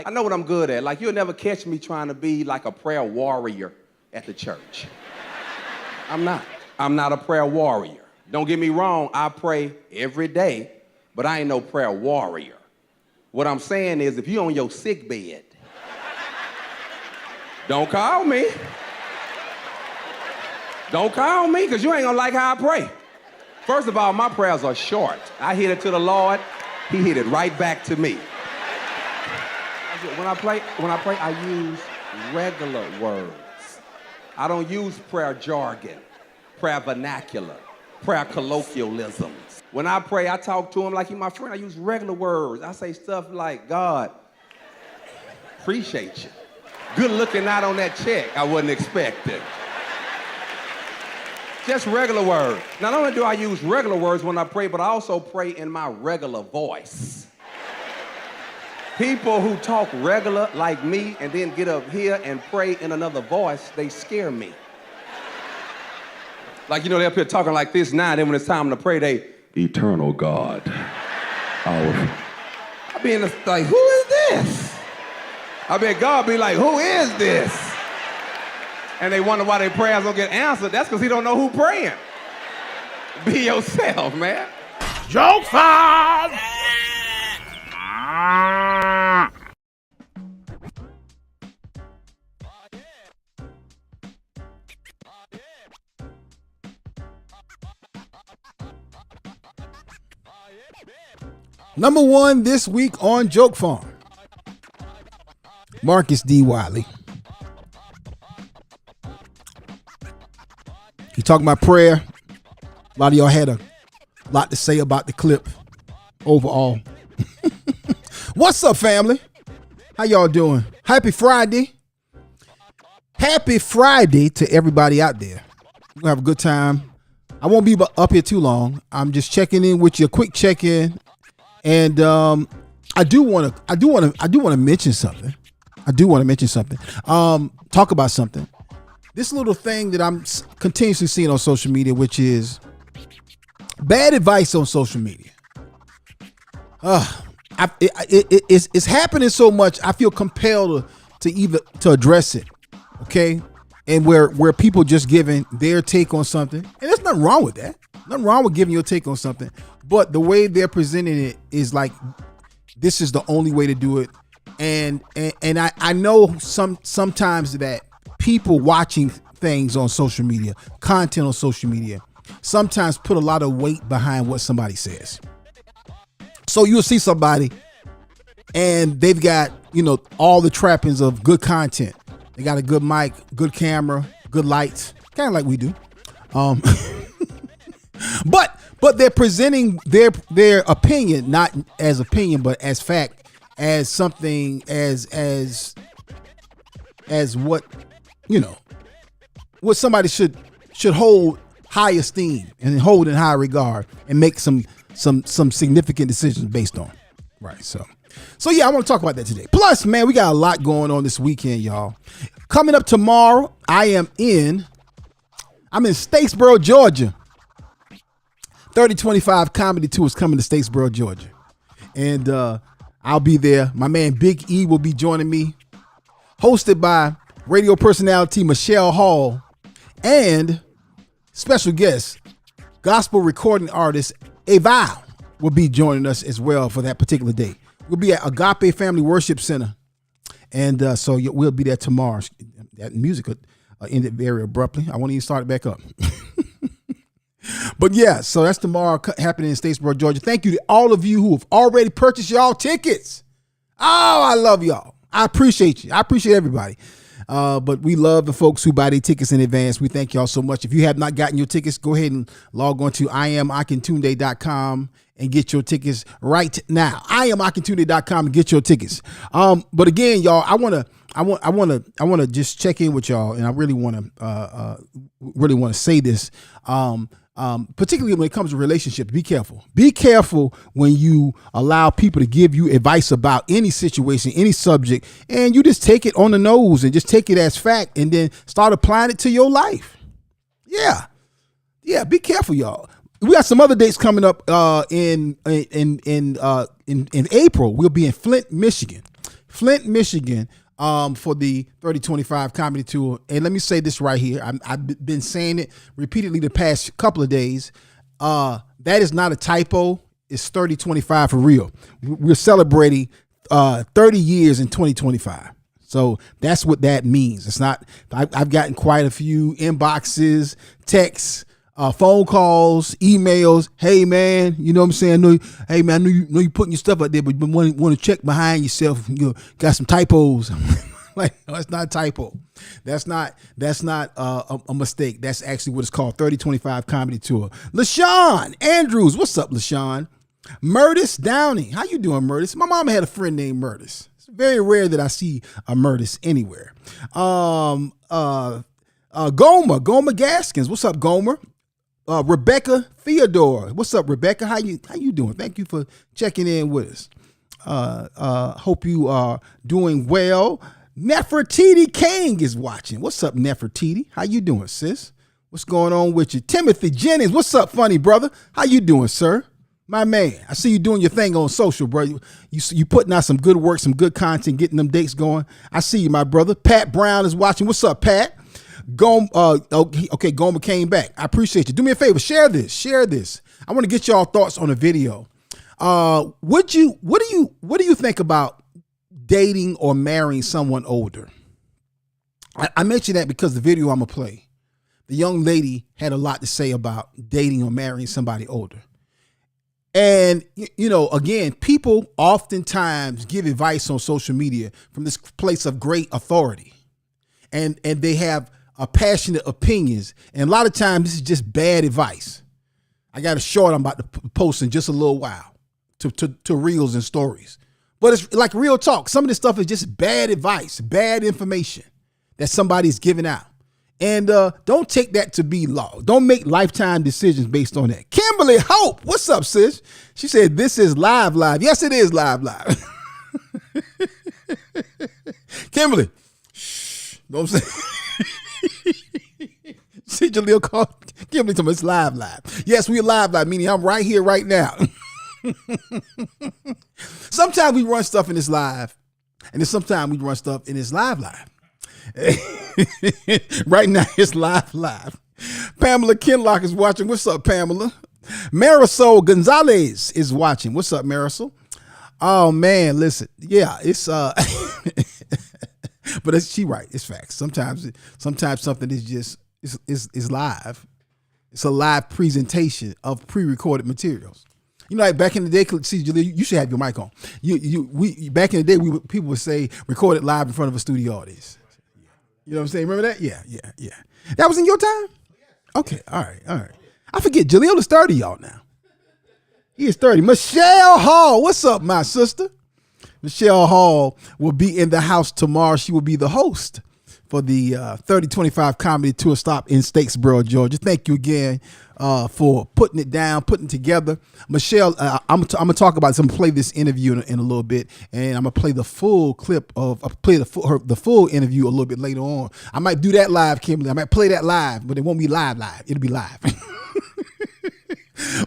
I know what I'm good at. Like, you'll never catch me trying to be like a prayer warrior at the church. I'm not. I'm not a prayer warrior. Don't get me wrong, I pray every day, but I ain't no prayer warrior. What I'm saying is, if you're on your sick bed, don't call me. Don't call me, because you ain't gonna like how I pray. First of all, my prayers are short. I hit it to the Lord, he hit it right back to me. When I pray, I use regular words. I don't use prayer jargon, prayer vernacular, prayer colloquialisms. When I pray, I talk to him like he's my friend. I use regular words. I say stuff like, God, appreciate you. Good looking out on that check, I wasn't expecting. Just regular words. Not only do I use regular words when I pray, but I also pray in my regular voice. People who talk regular like me and then get up here and pray in another voice, they scare me. Like, they're up here talking like this now, and then when it's time to pray, they, eternal God, I be in the, like, who is this? I bet God be like, who is this? And they wonder why their prayers don't get answered. That's because he don't know who praying. Be yourself, man. Joke time! Number one this week on Joke Farm. Marcus D. Wiley. He talking about prayer. A lot of y'all had a lot to say about the clip overall. What's up, family? How y'all doing? Happy Friday. Happy Friday to everybody out there. We're gonna have a good time. I won't be up here too long. I'm just checking in with you, a quick check-in. And I do want to mention something. Talk about something. This little thing that I'm continuously seeing on social media, which is bad advice on social media. It's happening so much. I feel compelled to address it. Okay, and where people just giving their take on something, and there's nothing wrong with that. Nothing wrong with giving your take on something, but the way they're presenting it is like this is the only way to do it. And I know sometimes that people watching things on social media, content on social media, sometimes put a lot of weight behind what somebody says. So you'll see somebody and they've got, all the trappings of good content. They got a good mic, good camera, good lights, kind of like we do. But they're presenting their opinion, not as opinion, but as fact, as something as what, what somebody should hold high esteem and hold in high regard and make some significant decisions based on. Right. So yeah, I want to talk about that today. Plus, man, we got a lot going on this weekend, y'all. Coming up tomorrow, I'm in Statesboro, Georgia. 3025 Comedy Tour is coming to Statesboro, Georgia. And I'll be there. My man Big E will be joining me. Hosted by radio personality Michelle Hall and special guest, gospel recording artist Eval will be joining us as well for that particular day. We'll be at Agape Family Worship Center. And so we'll be there tomorrow. That music ended very abruptly. I won't even start it back up. But yeah, so that's tomorrow happening in Statesboro, Georgia. Thank you to all of you who have already purchased y'all tickets. Oh, I love y'all. I appreciate you. I appreciate everybody. But we love the folks who buy their tickets in advance. We thank y'all so much. If you have not gotten your tickets, go ahead and log on to IamAkintunde.com and get your tickets right now. IamAkintunde.com and get your tickets. But again, y'all, I want to just check in with y'all, and I really want to say this. Particularly when it comes to relationships, be careful. Be careful when you allow people to give you advice about any situation, any subject, and you just take it on the nose and just take it as fact and then start applying it to your life. Yeah. Be careful, y'all. We got some other dates coming up in April. We'll be in Flint, Michigan. Flint, Michigan, for the 3025 comedy tour. And let me say this right here. I've been saying it repeatedly the past couple of days. That is not a typo. It's 3025 for real. We're celebrating 30 years in 2025. So that's what that means. It's not, I've gotten quite a few inboxes, texts, phone calls, emails. Hey man, you know what I'm saying? Hey man, I know you putting your stuff out there, but you want to check behind yourself. You got some typos. Like, no, it's not a typo. That's not a mistake. That's actually what it's called. 3025 Comedy Tour. LaShawn Andrews, what's up, LaShawn? Murtis Downey, how you doing, Murtis? My mama had a friend named Murtis. It's very rare that I see a Murtis anywhere. Gomer Gaskins, what's up, Gomer? Rebecca Theodore, what's up, Rebecca? How you doing? Thank you for checking in with us. Hope you are doing well. Nefertiti King is watching. What's up, Nefertiti? How you doing, sis? What's going on with you? Timothy Jennings, what's up, funny brother? How you doing, sir? My man, I see you doing your thing on social, bro. You putting out some good work, some good content, getting them dates going. I see you, my brother. Pat Brown is watching. What's up, Pat? Okay, Gomer came back. I appreciate you. Do me a favor, share this. I want to get y'all thoughts on the video. What do you think about dating or marrying someone older? I mention that because the video I'm gonna play, the young lady had a lot to say about dating or marrying somebody older. And, again, people oftentimes give advice on social media from this place of great authority. And they have passionate opinions. And a lot of times this is just bad advice. I got a short I'm about to post in just a little while to reels and stories. But it's like real talk. Some of this stuff is just bad advice, bad information that somebody's giving out. And don't take that to be law. Don't make lifetime decisions based on that. Kimberly Hope, what's up, sis? She said, this is live. Yes, it is live. Kimberly, shh, know what I'm saying? See, Jaleel called Kimberly to me, it's live. Yes, we're live, meaning I'm right here, right now. Sometimes we run stuff in this live, and then sometimes we run stuff in this live. Right now it's live. Pamela Kinlock is watching. What's up, Pamela? Marisol Gonzalez is watching. What's up, Marisol? Oh man, listen. Yeah, it's but she right. It's facts. Sometimes something is just is live. It's a live presentation of pre-recorded materials. Like back in the day, see, Julia, you should have your mic on. Back in the day, people would say recorded live in front of a studio audience. You know what I'm saying? Remember that? Yeah. That was in your time? Okay, all right. I forget, Jaleel is 30, y'all, now. He is 30. Michelle Hall, what's up, my sister? Michelle Hall will be in the house tomorrow. She will be the host for the 3025 Comedy Tour stop in Statesboro, Georgia. Thank you again for putting it down, putting it together. Michelle, I'm gonna talk about this. I'm gonna play this interview in a little bit, and I'm gonna play the full clip the full interview a little bit later on. I might do that live, Kimberly. I might play that live, but it won't be live. It'll be live.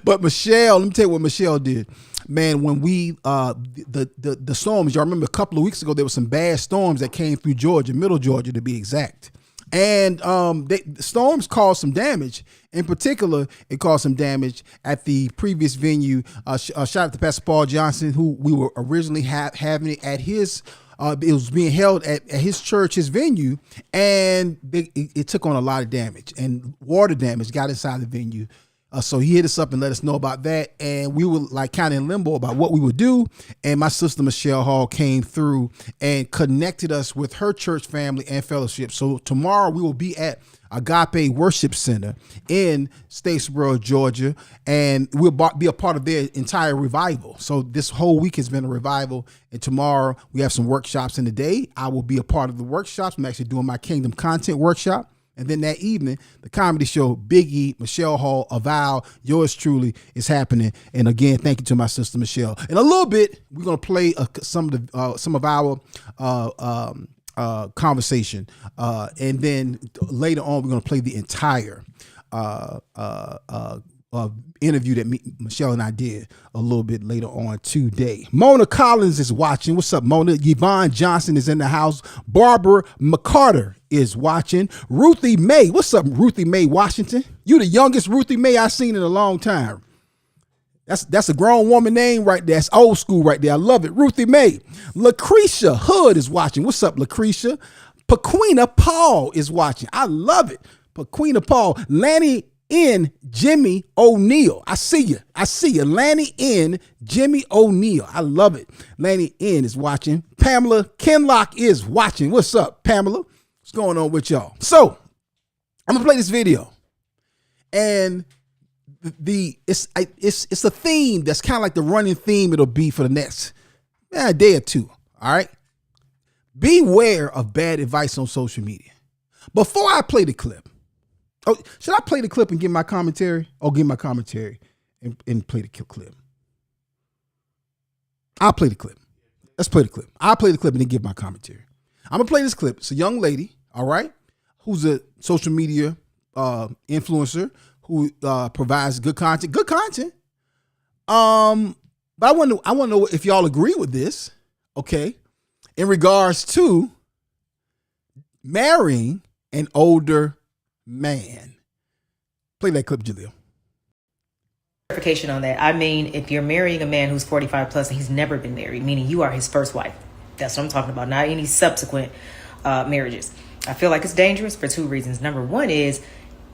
But Michelle, let me tell you what Michelle did. Man, when we the storms, y'all remember a couple of weeks ago, there were some bad storms that came through Georgia, middle Georgia to be exact. And the storms caused some damage. In particular, it caused some damage at the previous venue. Shout out to Pastor Paul Johnson, who we were originally having it at his. It was being held at his church, his venue, and it took on a lot of damage, and water damage got inside the venue. So he hit us up and let us know about that. And we were like kind of in limbo about what we would do. And my sister, Michelle Hall, came through and connected us with her church family and fellowship. So tomorrow we will be at Agape Worship Center in Statesboro, Georgia, and we'll be a part of their entire revival. So this whole week has been a revival. And tomorrow we have some workshops in the day. I will be a part of the workshops. I'm actually doing my Kingdom Content workshop. And then that evening, the comedy show, Big E, Michelle Hall, Avow, yours truly is happening. And again, thank you to my sister, Michelle. In a little bit, we're going to play some of our conversation. And then later on, we're going to play the entire interview that Michelle and I did a little bit later on today. Mona Collins is watching. What's up, Mona? Yvonne Johnson is in the house. Barbara McCarter is watching. Ruthie Mae. What's up, Ruthie Mae Washington? You the youngest Ruthie Mae I've seen in a long time. That's a grown woman name right there. That's old school right there. I love it. Ruthie Mae. Lucretia Hood is watching. What's up, Lucretia? Paquina Paul is watching. I love it. Paquina Paul. Lanny N. Jimmy O'Neal. I see you. I see you. Lanny N. Jimmy O'Neal. I love it. Lanny N. is watching. Pamela Kenlock is watching. What's up, Pamela? What's going on with y'all? So, I'm going to play this video. And it's a theme that's kind of like the running theme it'll be for the next day or two. All right. Beware of bad advice on social media. Before I play the clip, should I play the clip and give my commentary? Or give my commentary and play the clip? I'll play the clip. Let's play the clip. I'll play the clip and then give my commentary. I'm going to play this clip. It's a young lady, all right, who's a social media influencer who provides good content. Good content. But I want to know if y'all agree with this, okay, in regards to marrying an older man. Play that clip, Jaleel. Clarification on that. I mean, if you're marrying a man who's 45 plus and he's never been married, meaning you are his first wife. That's what I'm talking about, not any subsequent marriages. I feel like it's dangerous for two reasons. Number one is,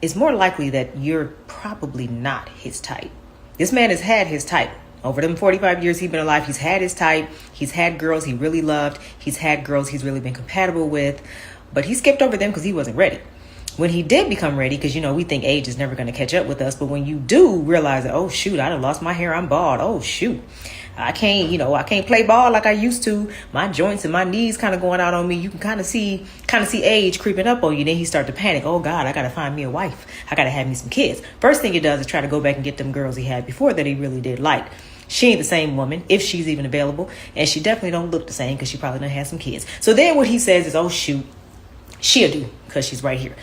it's more likely that you're probably not his type. This man has had his type. Over them 45 years he's been alive, he's had his type. He's had girls he really loved. He's had girls he's really been compatible with. But he skipped over them because he wasn't ready. When he did become ready, because, we think age is never going to catch up with us. But when you do realize that, oh, shoot, I done lost my hair. I'm bald. Oh, shoot. I can't play ball like I used to. My joints and my knees kind of going out on me. You can kind of see age creeping up on you. Then he start to panic. Oh God, I got to find me a wife. I got to have me some kids. First thing he does is try to go back and get them girls he had before that he really did like. She ain't the same woman, if she's even available. And she definitely don't look the same because she probably done had some kids. So then what he says is, oh shoot, she'll do because she's right here.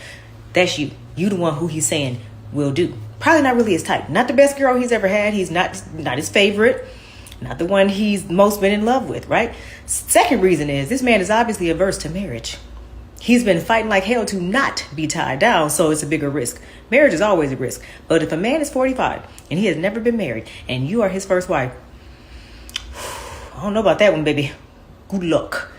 That's you. You the one who he's saying will do. Probably not really his type. Not the best girl he's ever had. He's not his favorite. Not the one he's most been in love with, right? Second reason is this man is obviously averse to marriage. He's been fighting like hell to not be tied down, so it's a bigger risk. Marriage is always a risk. But if a man is 45 and he has never been married and you are his first wife, I don't know about that one, baby. Good luck.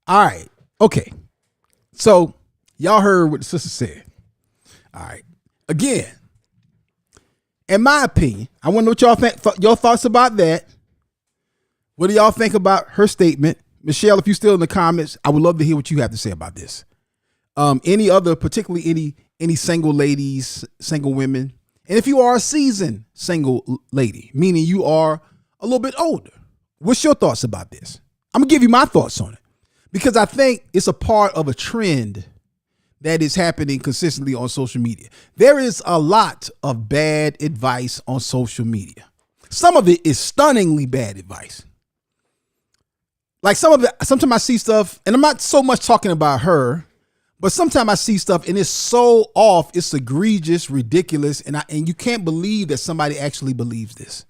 All right. Okay. So y'all heard what the sister said. All right. Again, in my opinion, I want to know what y'all think, your thoughts about that. What do y'all think about her statement? Michelle, if you're still in the comments, I would love to hear what you have to say about this. Any other, particularly any single ladies, single women, and if you are a seasoned single lady, meaning you are a little bit older, what's your thoughts about this? I'm gonna give you my thoughts on it because I think it's a part of a trend that is happening consistently on social media. There is a lot of bad advice on social media. Some of it is stunningly bad advice. Like some of it, sometimes I see stuff, and I'm not so much talking about her, but sometimes I see stuff and it's so off, it's egregious, ridiculous, and you can't believe that somebody actually believes this,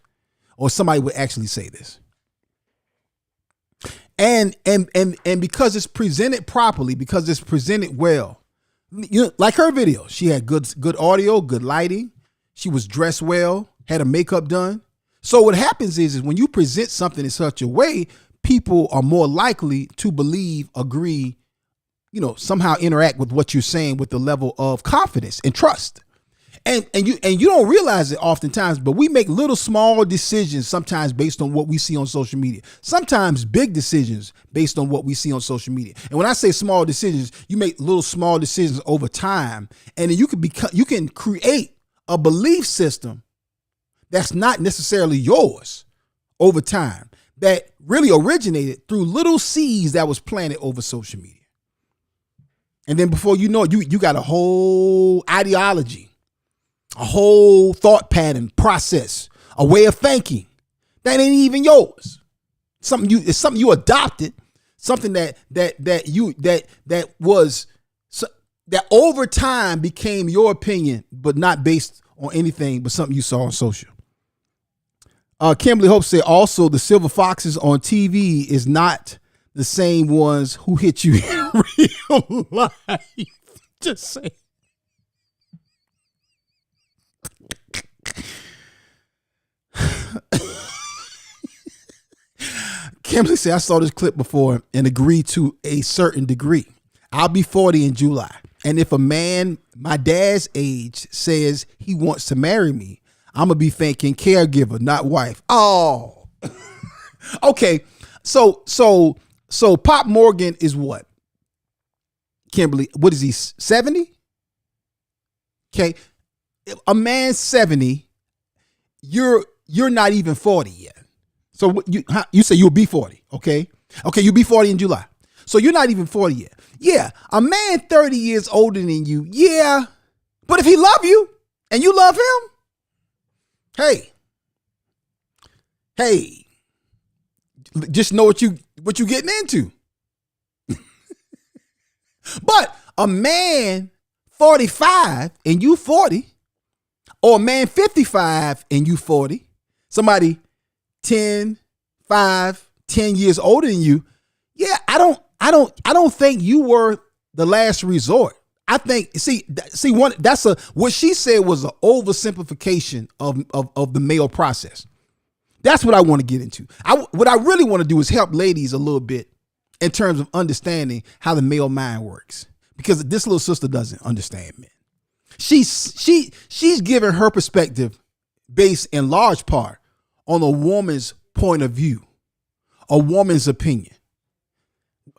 or somebody would actually say this. And because it's presented properly, because it's presented well, like her video, she had good audio, good lighting. She was dressed well, had her makeup done. So what happens is when you present something in such a way, people are more likely to believe, agree, somehow interact with what you're saying with the level of confidence and trust. And you don't realize it oftentimes, but we make little small decisions sometimes based on what we see on social media. Sometimes big decisions based on what we see on social media. And when I say small decisions, you make little small decisions over time, and then you can create a belief system that's not necessarily yours over time, that really originated through little seeds that was planted over social media. And then before you know it, you got a whole ideology, a whole thought pattern, process, a way of thinking that ain't even yours. It's something you adopted, something that was that over time became your opinion, but not based on anything but something you saw on social. Kimberly Hope said also the silver foxes on TV is not the same ones who hit you in real life. Just say. Kimberly said, I saw this clip before and agreed to a certain degree. I'll be 40 in July. And if a man my dad's age says he wants to marry me, I'm going to be thinking caregiver, not wife. Oh, okay. So Pop Morgan is what? Kimberly, what is he, 70? Okay. A man 70, you're not even 40 yet. So you say you'll be 40, okay? Okay, you'll be 40 in July. So you're not even 40 yet. Yeah, a man 30 years older than you, yeah. But if he love you and you love him, hey, just know what you getting into. But a man 45 and you 40, or a man 55 and you 40, somebody 10 years older than you, yeah, I don't think you were the last resort. I think what she said was an oversimplification of the male process. That's what I want to get into. What I really want to do is help ladies a little bit in terms of understanding how the male mind works, because this little sister doesn't understand men. She's giving her perspective based in large part on a woman's point of view, a woman's opinion.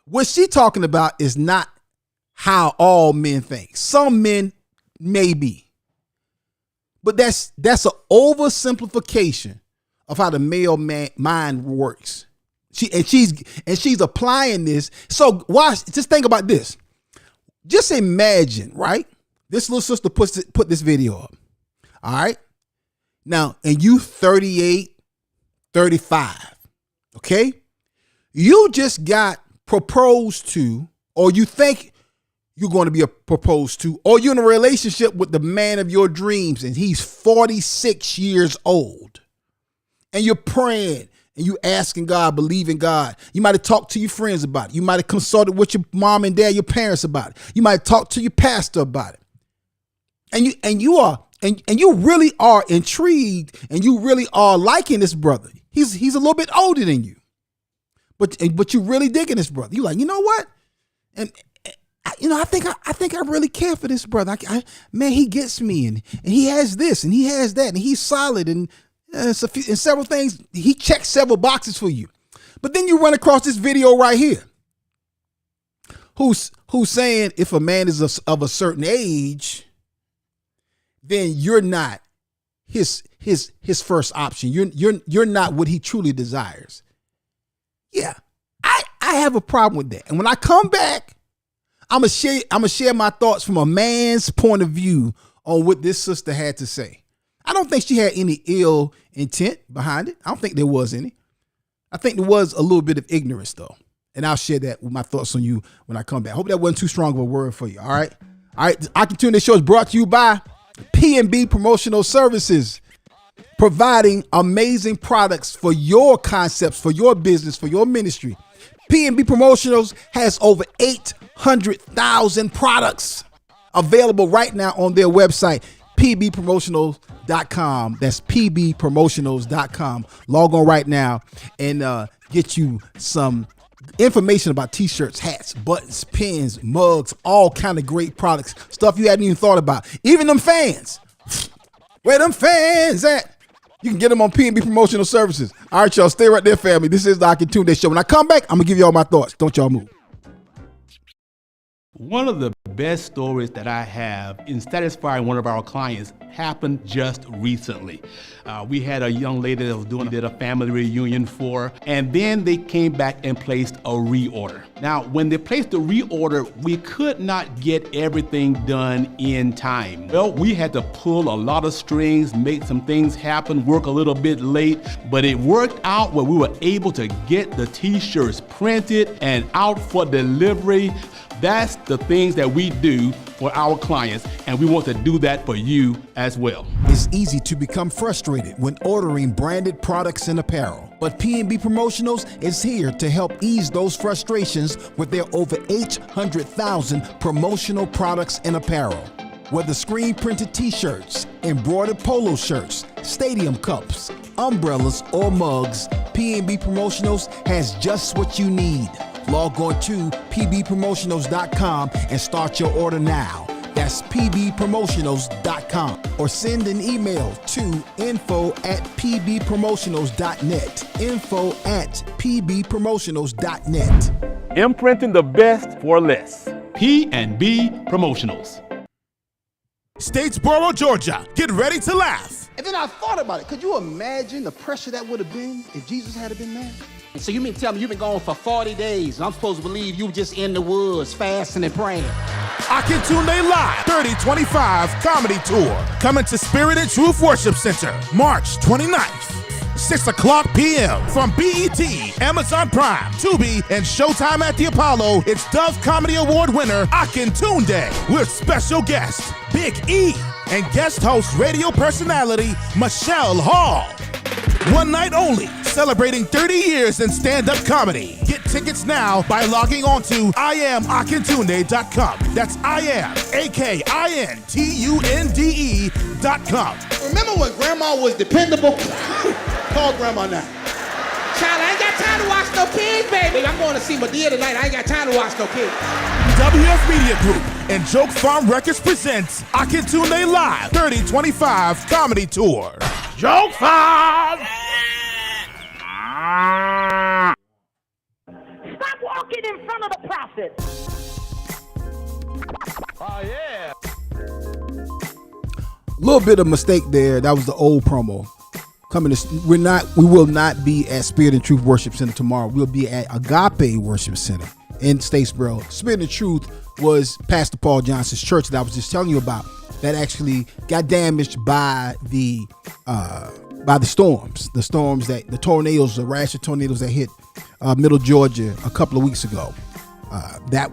What she's talking about is not how all men think. Some men may be, but that's an oversimplification of how the male mind works. She's applying this. So just think about this. Just imagine, right? This little sister put this video up. All right. Now, and you 38, 35. Okay. You just got proposed to, or you think you're going to be proposed to, or you're in a relationship with the man of your dreams and he's 46 years old. And you're praying and you asking God, believing God. You might have talked to your friends about it. You might have consulted with your mom and dad, your parents about it. You might have talked to your pastor about it. And you really are intrigued, and you really are liking this brother. He's a little bit older than you. But you really digging this brother. You like, you know what? And I think I really care for this brother. Man, he gets me, and he has this, and he has that, and he's solid, and several things. He checks several boxes for you. But then you run across this video right here, who's saying if a man is of a certain age, then you're not his first option. You're not what he truly desires. Yeah, I have a problem with that. And when I come back, I'm gonna share my thoughts from a man's point of view on what this sister had to say. I don't think she had any ill intent behind it. I don't think there was any. I think there was a little bit of ignorance though. And I'll share that with my thoughts on you when I come back. Hope that wasn't too strong of a word for you. All right. The Akintunde Show is brought to you by P&B Promotional Services, providing amazing products for your concepts, for your business, for your ministry. P&B Promotionals has over 800,000 products available right now on their website, pbpromotionals.com. That's pbpromotionals.com. Log on right now and get you some information about t-shirts, hats, buttons, pins, mugs, all kind of great products, stuff you hadn't even thought about. Even them fans. Where them fans at? You can get them on P&B Promotional Services. All right, y'all, stay right there, family. This is the Akintunde Show. When I come back, I'm going to give you all my thoughts. Don't y'all move. One of the best stories that I have in satisfying one of our clients happened just recently. We had a young lady that did a family reunion for, and then they came back and placed a reorder. Now, when they placed the reorder, we could not get everything done in time. Well, we had to pull a lot of strings, make some things happen, work a little bit late, but it worked out where we were able to get the t-shirts printed and out for delivery That's the things that we do for our clients, and we want to do that for you as well. It's easy to become frustrated when ordering branded products and apparel, but P&B Promotionals is here to help ease those frustrations with their over 800,000 promotional products and apparel. Whether screen printed t-shirts, embroidered polo shirts, stadium cups, umbrellas, or mugs, P&B Promotionals has just what you need. Log on to pbpromotionals.com and start your order now. That's pbpromotionals.com, or send an email to info@pbpromotionals.net. info@pbpromotionals.net. Imprinting the best for less. P&B Promotionals. Statesboro, Georgia. Get ready to laugh. And then I thought about it. Could you imagine the pressure that would have been if Jesus had been there? So you mean to tell me you've been gone for 40 days and I'm supposed to believe you were just in the woods fasting and praying? Akintunde Live 3025 Comedy Tour. Coming to Spirit and Truth Worship Center, March 29th. 6 o'clock p.m. from BET, Amazon Prime, Tubi, and Showtime at the Apollo. It's Dove Comedy Award winner Akintunde with special guest Big E and guest host radio personality Michelle Hall. One night only, celebrating 30 years in stand-up comedy. Get tickets now by logging on to IamAkintunde.com. That's IamAkintunde.com. Remember when Grandma was dependable? Call Grandma now. Child, I ain't got time to watch no kids, baby. I'm going to see Madea tonight. I ain't got time to watch no kids. WF Media Group and Joke Farm Records presents Akintunde Live 3025 Comedy Tour. Joke Farm! Stop walking in front of the prophet. Oh, yeah. Little bit of mistake there. That was the old promo. We will not be at Spirit and Truth Worship Center tomorrow. We'll be at Agape Worship Center in Statesboro. Spirit and Truth was Pastor Paul Johnson's church that I was just telling you about, that actually got damaged by the storms. The tornadoes, the rash of tornadoes that hit Middle Georgia a couple of weeks ago. That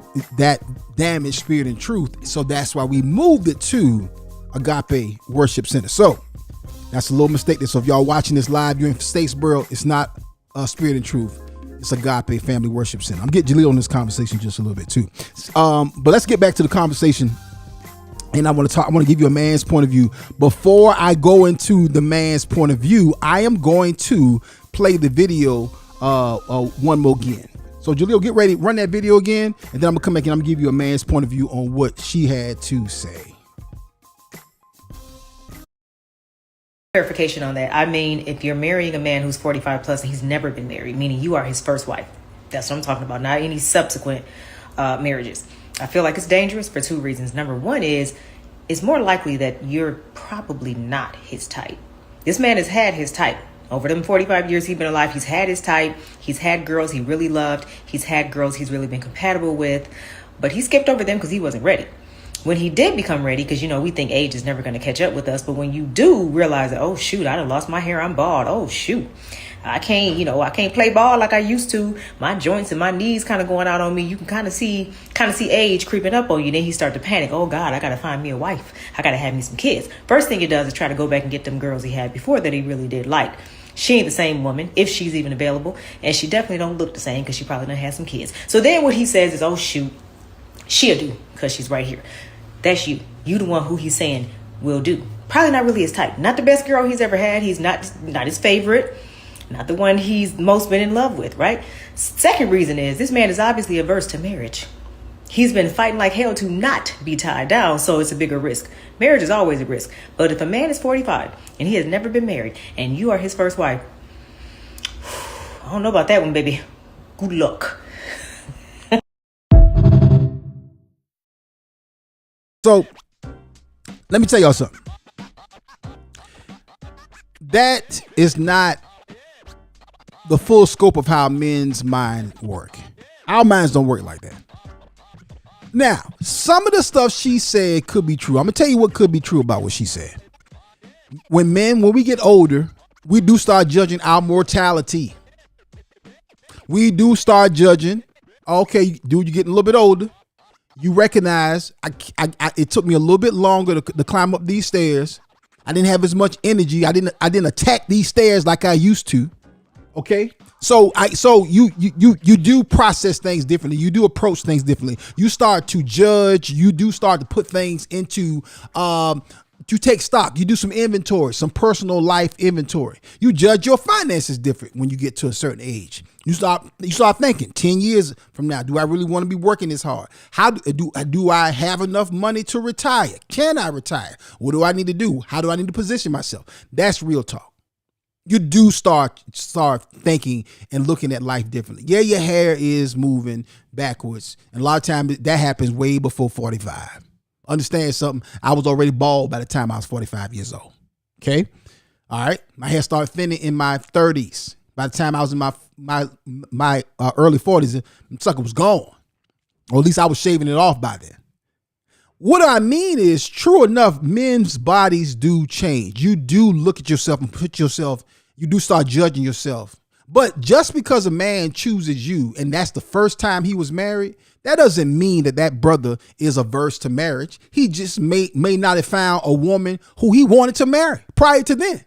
damaged Spirit and Truth. So that's why we moved it to Agape Worship Center. So that's a little mistake there. So if y'all watching this live, you're in Statesboro, it's not Spirit and Truth. It's Agape Family Worship Center. I'm getting Jaleel on this conversation just a little bit too. But let's get back to the conversation. And I want to give you a man's point of view. Before I go into the man's point of view, I am going to play the video one more again. So Jaleel, get ready, run that video again, and then I'm gonna come back and I'm gonna give you a man's point of view on what she had to say. Clarification on that. I mean, if you're marrying a man who's 45 plus and he's never been married, meaning you are his first wife, that's what I'm talking about, not any subsequent marriages. I feel like it's dangerous for two reasons. Number one is, it's more likely that you're probably not his type. This man has had his type. Over them 45 years he's been alive, he's had his type. He's had girls he really loved. He's had girls he's really been compatible with. But he skipped over them because he wasn't ready. When he did become ready, because, we think age is never going to catch up with us. But when you do realize that, oh, shoot, I done lost my hair. I'm bald. Oh, shoot. I can't play ball like I used to. My joints and my knees kind of going out on me. You can kind of see age creeping up on you. Then he start to panic. Oh God, I got to find me a wife. I got to have me some kids. First thing he does is try to go back and get them girls he had before that he really did like. She ain't the same woman, if she's even available. And she definitely don't look the same because she probably done had some kids. So then what he says is, oh shoot, she'll do because she's right here. That's you. You the one who he's saying will do. Probably not really his type. Not the best girl he's ever had. He's not his favorite. Not the one he's most been in love with, right? Second reason is, this man is obviously averse to marriage. He's been fighting like hell to not be tied down, so it's a bigger risk. Marriage is always a risk. But if a man is 45 and he has never been married and you are his first wife, I don't know about that one, baby. Good luck. So let me tell y'all something. That is not the full scope of how men's mind work. Our minds don't work like that. Now, some of the stuff she said could be true. I'm gonna tell you what could be true about what she said. When we get older, we do start judging our mortality. We do start judging, okay, dude, you're getting a little bit older. You recognize it took me a little bit longer to climb up these stairs. I didn't have as much energy. I didn't attack these stairs like I used to. Okay. So you do process things differently. You do approach things differently. You start to judge. You do start to put things into, you take stock. You do some inventory, some personal life inventory. You judge your finances different when you get to a certain age. You start thinking 10 years from now, do I really want to be working this hard? How do I have enough money to retire? Can I retire? What do I need to do? How do I need to position myself? That's real talk. You do start thinking and looking at life differently. Yeah, your hair is moving backwards. And a lot of times that happens way before 45. Understand something? I was already bald by the time I was 45 years old. Okay. All right. My hair started thinning in my 30s. By the time I was in my early 40s, the sucker was gone. Or at least I was shaving it off by then. What I mean is, true enough, men's bodies do change. You do look at yourself and you do start judging yourself. But just because a man chooses you and that's the first time he was married, that doesn't mean that brother is averse to marriage. He just may not have found a woman who he wanted to marry prior to then.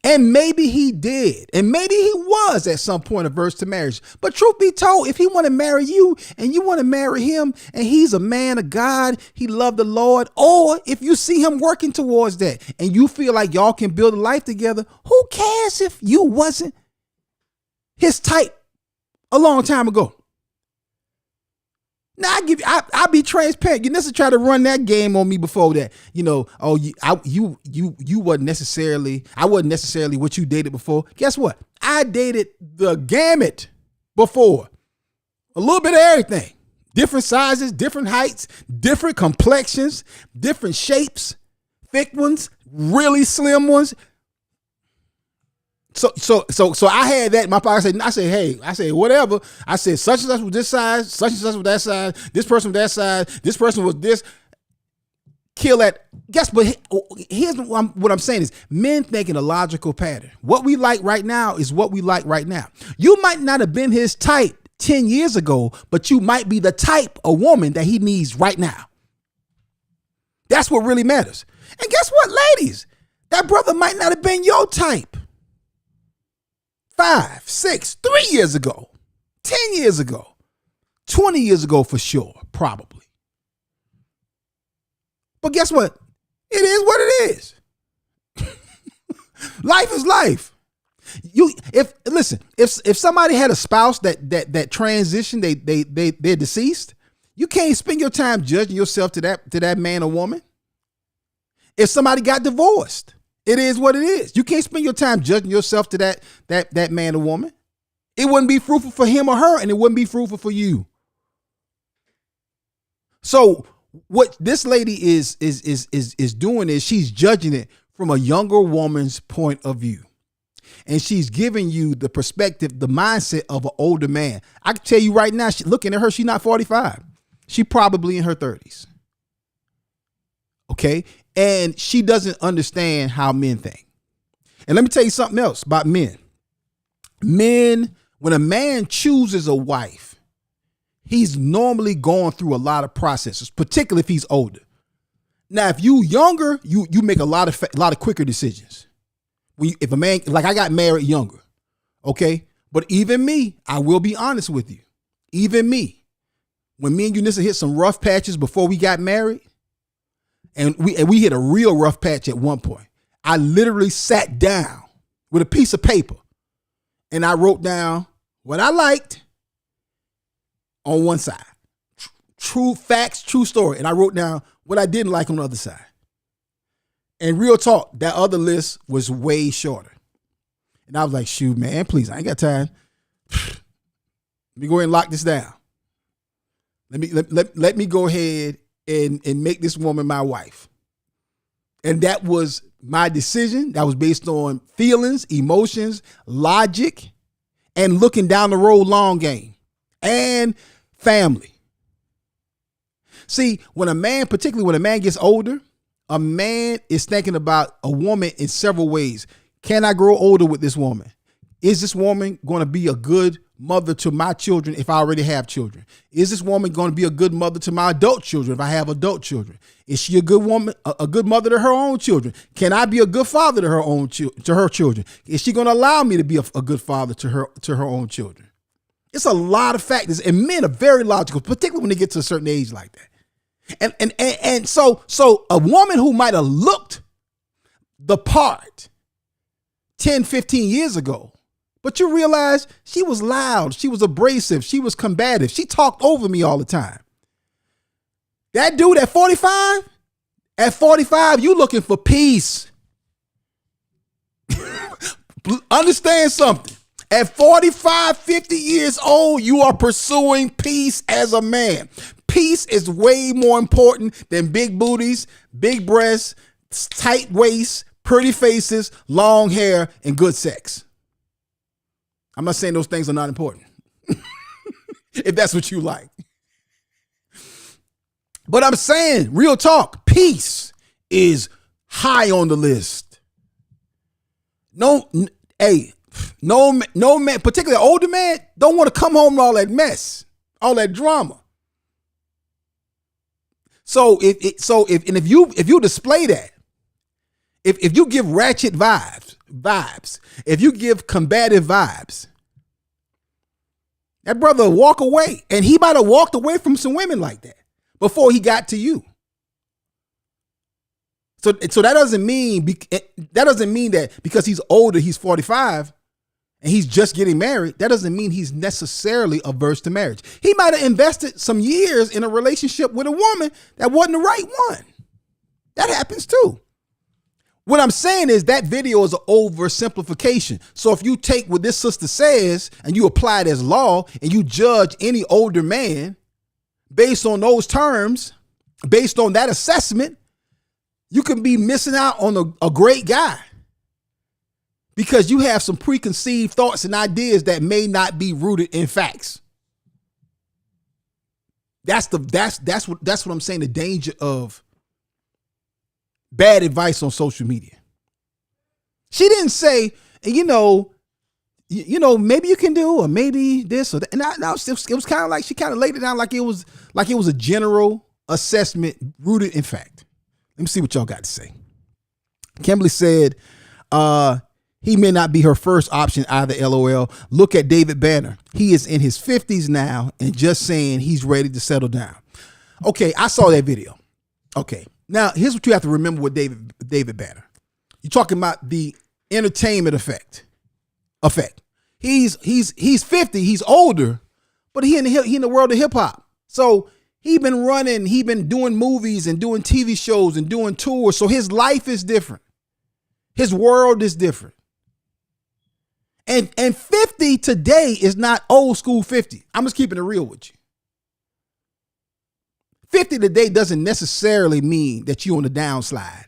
And maybe he did. And maybe he was at some point averse to marriage. But truth be told, if he want to marry you and you want to marry him and he's a man of God, he loved the Lord, or if you see him working towards that and you feel like y'all can build a life together, who cares if you wasn't his type a long time ago? Now I'll be transparent. You necessarily try to run that game on me before that. I wasn't necessarily what you dated before. Guess what? I dated the gamut before. A little bit of everything. Different sizes, different heights, different complexions, different shapes, thick ones, really slim ones. So I had that in my pocket. I said, whatever. I said, such and such was this size, such and such was that size, this person was that size, this person was this. Kill that. Guess, but here's what I'm saying is men think in a logical pattern. What we like right now is what we like right now. You might not have been his type 10 years ago, but you might be the type of woman that he needs right now. That's what really matters. And guess what, ladies? That brother might not have been your type 5, 6, 3 years ago, 10 years ago, 20 years ago for sure, probably. But guess what? It is what it is. Life is life. If somebody had a spouse that transitioned, they're deceased, you can't spend your time judging yourself to that man or woman. If somebody got divorced, it is what it is. You can't spend your time judging yourself to that man or woman. It wouldn't be fruitful for him or her, and it wouldn't be fruitful for you. So what this lady is doing is she's judging it from a younger woman's point of view. And she's giving you the perspective, the mindset of an older man. I can tell you right now, looking at her, she's not 45. She probably in her 30s. Okay. And she doesn't understand how men think. And let me tell you something else about men. Men, when a man chooses a wife, he's normally going through a lot of processes, particularly if he's older. Now, if you younger, you make a lot of quicker decisions. If a man, like I got married younger, okay? But even me, I will be honest with you. Even me, when me and Unissa hit some rough patches before we got married, and we hit a real rough patch at one point. I literally sat down with a piece of paper and I wrote down what I liked on one side. True facts, true story. And I wrote down what I didn't like on the other side. And real talk, that other list was way shorter. And I was like, shoot, man, please, I ain't got time. Let me go ahead and lock this down. Let me go ahead and make this woman my wife. And that was my decision. That was based on feelings, emotions, logic, and looking down the road long game and family. See, particularly when a man gets older, a man is thinking about a woman in several ways. Can I grow older with this woman? Is this woman going to be a good mother to my children if I already have children? Is this woman going to be a good mother to my adult children if I have adult children? Is she a good woman, a good mother to her own children? Can I be a good father to her children? Is she going to allow me to be a good father to her own children? It's a lot of factors, and men are very logical, particularly when they get to a certain age like that. And so a woman who might have looked the part 10, 15 years ago, but you realize she was loud, she was abrasive, she was combative, she talked over me all the time. That dude at 45, you looking for peace. Understand something. At 45, 50 years old, you are pursuing peace as a man. Peace is way more important than big booties, big breasts, tight waists, pretty faces, long hair, and good sex. I'm not saying those things are not important. If that's what you like. But I'm saying, real talk, peace is high on the list. No man, particularly an older man, don't want to come home with all that mess, all that drama. So if you display that, if you give ratchet vibes, if you give combative vibes, that brother will walk away, and he might have walked away from some women like that before he got to you. So that doesn't mean that because he's older, he's 45, and he's just getting married, that doesn't mean he's necessarily averse to marriage. He might have invested some years in a relationship with a woman that wasn't the right one. That happens too. What I'm saying is that video is an oversimplification. So if you take what this sister says and you apply it as law and you judge any older man based on those terms, based on that assessment, you can be missing out on a great guy because you have some preconceived thoughts and ideas that may not be rooted in facts. That's what I'm saying. The danger of bad advice on social media. She didn't say, maybe you can do, or maybe this or that. And it was kind of like she kind of laid it down like it was a general assessment rooted in fact. Let me see what y'all got to say. Kimberly said, he may not be her first option either, LOL. Look at David Banner. He is in his 50s now and just saying he's ready to settle down. Okay, I saw that video. Okay. Now, here's what you have to remember with David Banner. You're talking about the entertainment effect. He's 50, he's older, but he in the world of hip hop. So he been doing movies and doing TV shows and doing tours. So his life is different. His world is different. And 50 today is not old school 50. I'm just keeping it real with you. 50 today doesn't necessarily mean that you're on the downslide,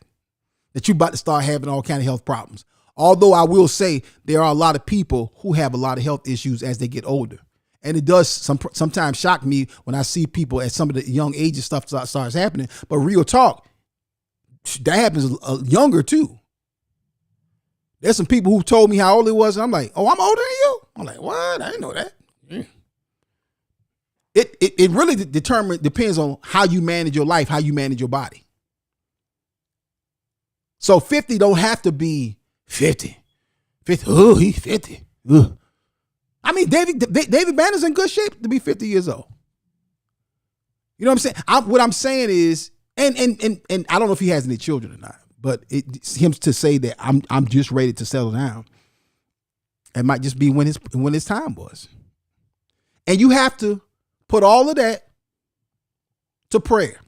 that you're about to start having all kind of health problems. Although I will say there are a lot of people who have a lot of health issues as they get older. And it does sometimes shock me when I see people at some of the young ages stuff starts happening. But real talk, that happens younger too. There's some people who told me how old he was, and I'm like, oh, I'm older than you? I'm like, what? I didn't know that. It really depends on how you manage your life, how you manage your body. So 50 don't have to be 50. 50, oh, he's 50. Ugh. I mean, David Banner's in good shape to be 50 years old. You know what I'm saying? What I'm saying is, and I don't know if he has any children or not, but it's him to say that I'm just ready to settle down. It might just be when his time was. And you have to put all of that to prayer.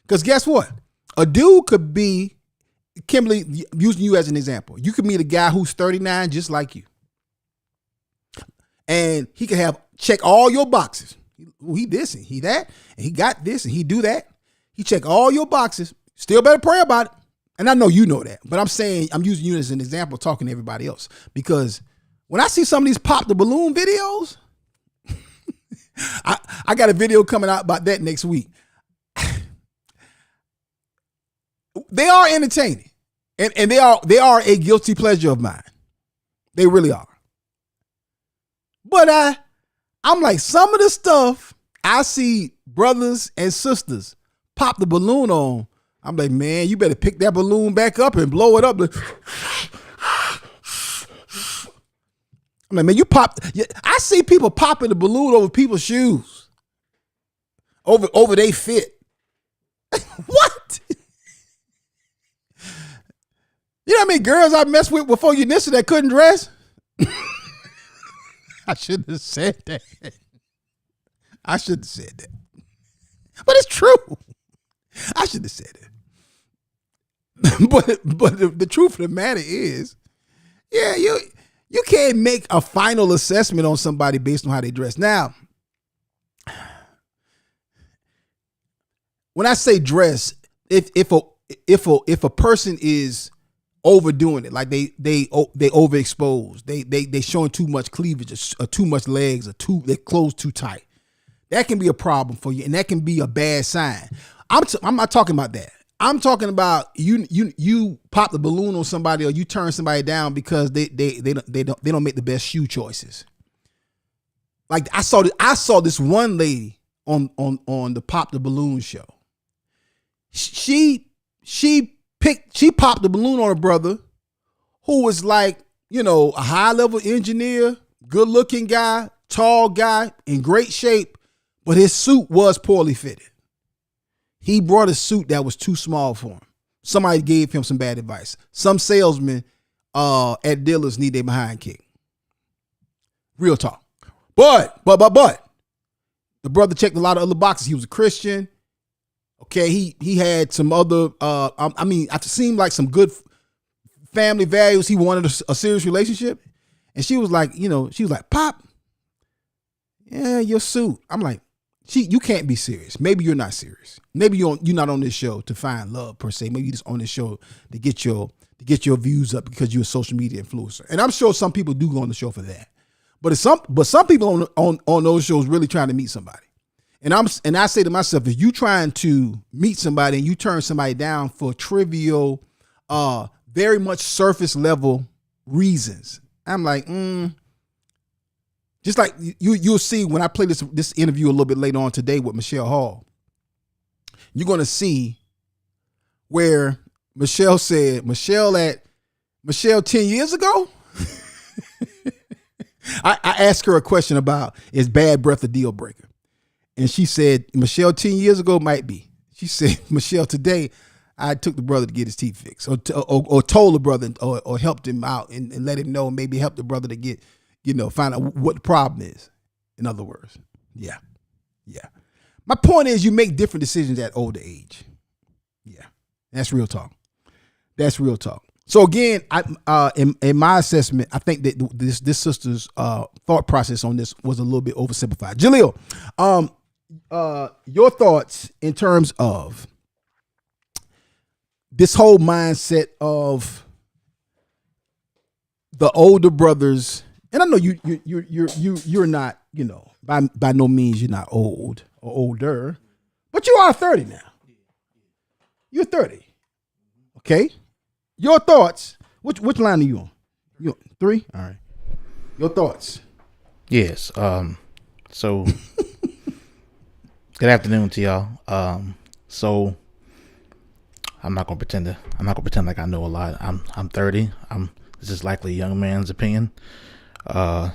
Because guess what? A dude could be, Kimberly, using you as an example. You could meet a guy who's 39 just like you. And he could check all your boxes. He this and he that, and he got this and he do that. He check all your boxes. Still better pray about it. And I know you know that, but I'm saying, I'm using you as an example talking to everybody else. Because when I see some of these pop the balloon videos, I got a video coming out about that next week. They are entertaining. And they are a guilty pleasure of mine. They really are. But I'm like, some of the stuff I see brothers and sisters pop the balloon on. I'm like, man, you better pick that balloon back up and blow it up. I'm like, man, you pop. I see people popping the balloon over people's shoes, over they fit. What? You know how many girls I messed with before you Unissa that couldn't dress? I shouldn't have said that. I shouldn't have said that. But it's true. I shouldn't have said it. but the truth of the matter is, yeah, you can't make a final assessment on somebody based on how they dress. Now, when I say dress, if a person is overdoing it, like they overexposed, they showing too much cleavage or too much legs or their clothes too tight, that can be a problem for you, and that can be a bad sign. I'm not talking about that. I'm talking about you pop the balloon on somebody or you turn somebody down because they don't make the best shoe choices. Like I saw this one lady on the Pop the Balloon show. She popped the balloon on a brother who was like, a high level engineer, good looking guy, tall guy, in great shape, but his suit was poorly fitted. He brought a suit that was too small for him. Somebody gave him some bad advice. Some salesmen at dealers need their behind kicked. Real talk. But the brother checked a lot of other boxes. He was a Christian. Okay, he had some other. It seemed like some good family values. He wanted a serious relationship, and she was like, Pop, yeah, your suit. I'm like, you can't be serious. Maybe you're not serious. Maybe you're not on this show to find love per se. Maybe you're just on this show to get your views up because you're a social media influencer. And I'm sure some people do go on the show for that. But some people on those shows really trying to meet somebody. And I say to myself, if you trying to meet somebody and you turn somebody down for trivial, very much surface level reasons, I'm like, just like you'll see when I play this interview a little bit later on today with Michelle Hall, you're going to see where Michelle said, Michelle 10 years ago, I asked her a question about, is bad breath a deal breaker? And she said, Michelle 10 years ago might be. She said, Michelle, today I took the brother to get his teeth fixed or told the brother or helped him out and let him know, and maybe help the brother to get, find out what the problem is. In other words, yeah. My point is, you make different decisions at older age. Yeah, that's real talk. So again, in my assessment, I think that this sister's thought process on this was a little bit oversimplified. Jaleel, your thoughts in terms of this whole mindset of the older brothers. And I know you're not, by no means you're not old or older, but you are 30 now. You're 30. Okay. Your thoughts. Which line are you on? You on 3? All right. Your thoughts. Yes. So good afternoon to y'all. So I'm not gonna pretend like I know a lot. I'm 30. This is likely a young man's opinion. I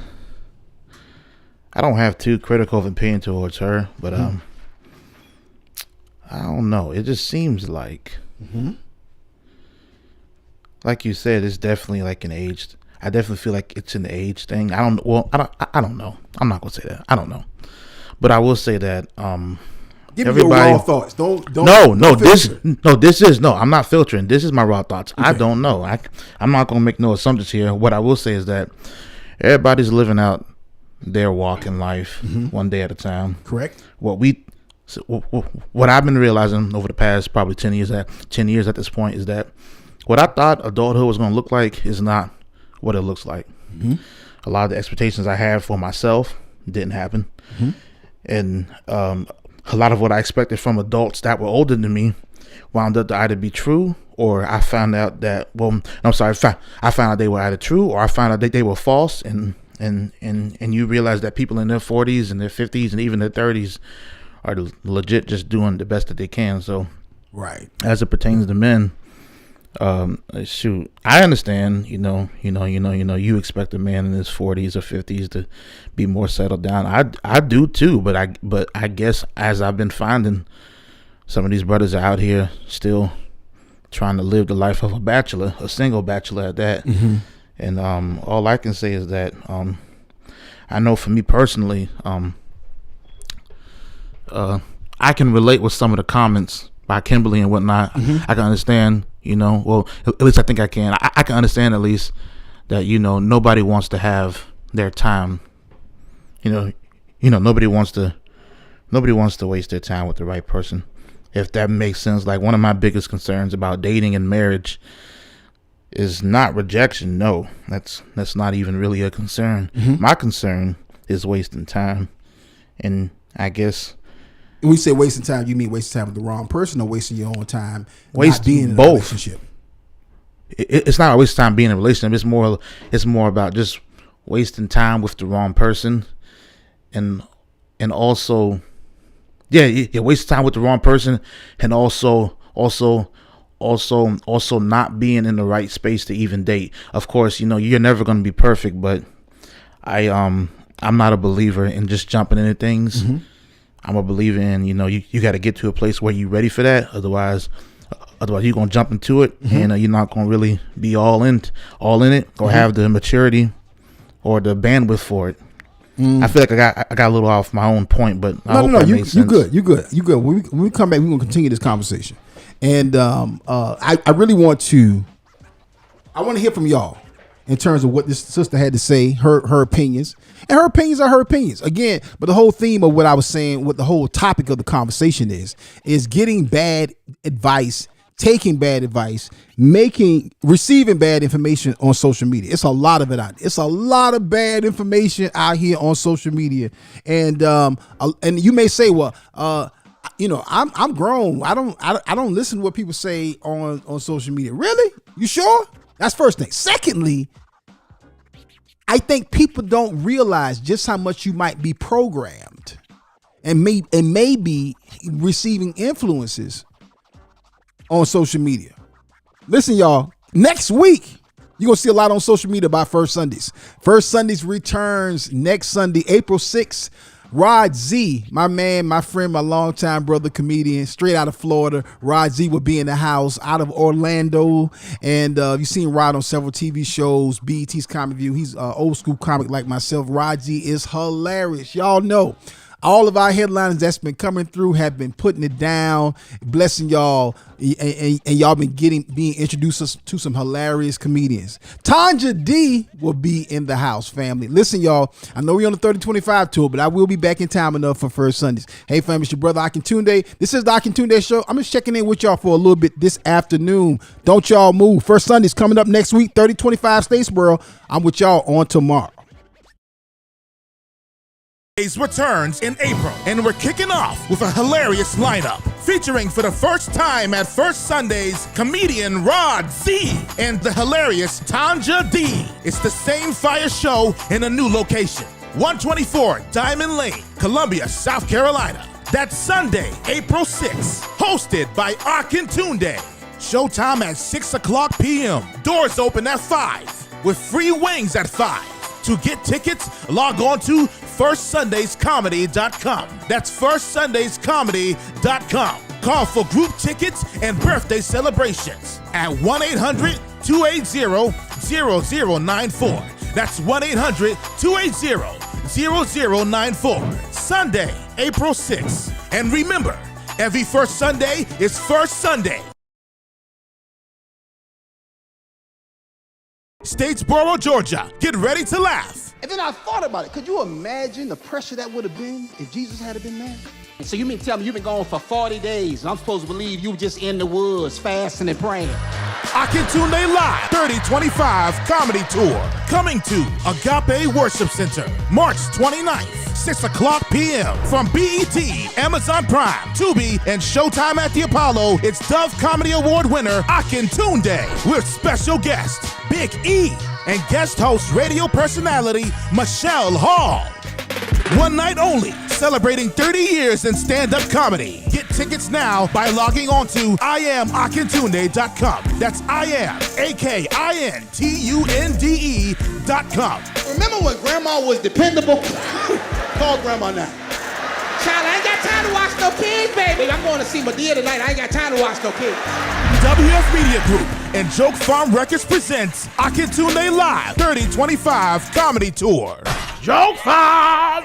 don't have too critical of an opinion towards her, but I don't know. It just seems like, like you said, it's definitely like an age. I definitely feel like it's an age thing. I don't know. I'm not gonna say that. I don't know, but I will say that Give me your raw thoughts. Don't. I'm not filtering. This is my raw thoughts. Okay. I don't know. I'm not gonna make no assumptions here. What I will say is that everybody's living out their walk in life one day at a time. Correct. What I've been realizing over the past probably 10 years at this point is that what I thought adulthood was going to look like is not what it looks like. A lot of the expectations I had for myself didn't happen. And a lot of what I expected from adults that were older than me wound up to either be true, or I found out that, I found out they were either true, or I found out that they were false, and and you realize that people in their 40s and their 50s and even their 30s are legit just doing the best that they can. So, right, as it pertains to men, shoot, I understand. You expect a man in his 40s or 50s to be more settled down. I do too, but I guess as I've been finding, some of these brothers are out here still trying to live the life of a bachelor, a single bachelor at that. Mm-hmm. And all I can say is that I know for me personally, I can relate with some of the comments by Kimberly and whatnot. Mm-hmm. I can understand, well, at least I think I can. I can understand at least that, nobody wants to have their time. Nobody wants to waste their time with the right person. If that makes sense. Like, one of my biggest concerns about dating and marriage is not rejection. No, that's not even really a concern. Mm-hmm. My concern is wasting time. And I guess when we say wasting time, you mean wasting time with the wrong person or wasting your own time wasting not being in both. a relationship? It's not a waste of time being in a relationship. It's more about just wasting time with the wrong person, and also, waste time with the wrong person, and also not being in the right space to even date. Of course, you're never going to be perfect, but I'm not a believer in just jumping into things. Mm-hmm. I'm a believer in, you got to get to a place where you're ready for that. Otherwise you're going to jump into it, mm-hmm. and you're not going to really be all in it or mm-hmm. have the maturity or the bandwidth for it. I feel like I got a little off my own point, but I hope that made sense. You good. When we come back, we're going to continue this conversation. And I really want to hear from y'all in terms of what this sister had to say, her opinions. And her opinions are her opinions. Again, but the whole theme of what I was saying, what the whole topic of the conversation is getting bad advice, taking bad advice, receiving bad information on social media. It's a lot of it out. It's a lot of bad information out here on social media. And you may say, well, I'm grown. I don't listen to what people say on social media. Really? You sure? That's first thing. Secondly, I think people don't realize just how much you might be programmed and may be receiving influences on social media. Listen, y'all, next week, you're going to see a lot on social media about First Sundays. First Sundays returns next Sunday, April 6th. Rod Z, my man, my friend, my longtime brother, comedian, straight out of Florida. Rod Z will be in the house out of Orlando. And you've seen Rod on several TV shows, BET's Comic View. He's an old school comic like myself. Rod Z is hilarious. Y'all know all of our headliners that's been coming through have been putting it down, blessing y'all, and y'all been being introduced to some hilarious comedians. Tanja D will be in the house, family. Listen, y'all, I know we're on the 3025 tour, but I will be back in time enough for First Sundays. Hey, family, it's your brother Akintunde. This is the Akintunde Show. I'm just checking in with y'all for a little bit this afternoon. Don't y'all move. First Sunday's coming up next week, 3025 Statesboro. I'm with y'all on tomorrow. Returns in April, and we're kicking off with a hilarious lineup featuring for the first time at First Sundays comedian Rod Z and the hilarious Tanja D. It's the same fire show in a new location, 124 Diamond Lane, Columbia, South Carolina. That's Sunday, April 6th, hosted by Akintunde. Showtime at 6:00 p.m. Doors open at 5 with free wings at 5. To get tickets, log on to firstsundayscomedy.com. That's firstsundayscomedy.com. Call for group tickets and birthday celebrations at 1-800-280-0094. That's 1-800-280-0094. Sunday, April 6th. And remember, every first Sunday is First Sunday. Statesboro, Georgia. Get ready to laugh. And then I thought about it. Could you imagine the pressure that would have been if Jesus had been married? So you mean tell me you've been gone for 40 days, and I'm supposed to believe you were just in the woods fasting and praying? Akintunde Live 3025 Comedy Tour. Coming to Agape Worship Center, March 29th, 6:00 p.m. From BET, Amazon Prime, Tubi, and Showtime at the Apollo, it's Dove Comedy Award winner Akintunde with special guest Big E, and guest host radio personality Michelle Hall. One night only, celebrating 30 years in stand-up comedy. Get tickets now by logging on to IamAkintunde.com. That's IamAkintunde.com. Remember when Grandma was dependable? Call Grandma now. Child, I ain't got time to watch no kids, baby. I'm going to see Madea tonight. I ain't got time to watch no kids. WF Media Group and Joke Farm Records presents Akintunde Live 3025 Comedy Tour. Joke Farm!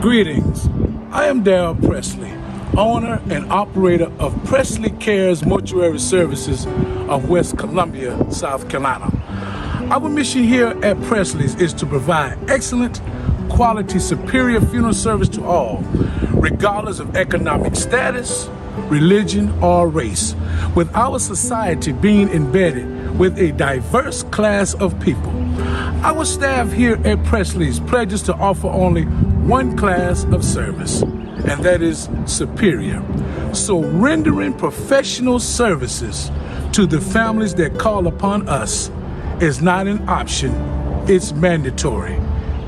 Greetings. I am Darrell Presley, owner and operator of Presley Cares Mortuary Services of West Columbia, South Carolina. Our mission here at Presley's is to provide excellent, quality, superior funeral service to all, regardless of economic status, religion, or race, with our society being embedded with a diverse class of people. Our staff here at Presley's pledges to offer only one class of service, and that is superior. So rendering professional services to the families that call upon us is not an option, it's mandatory.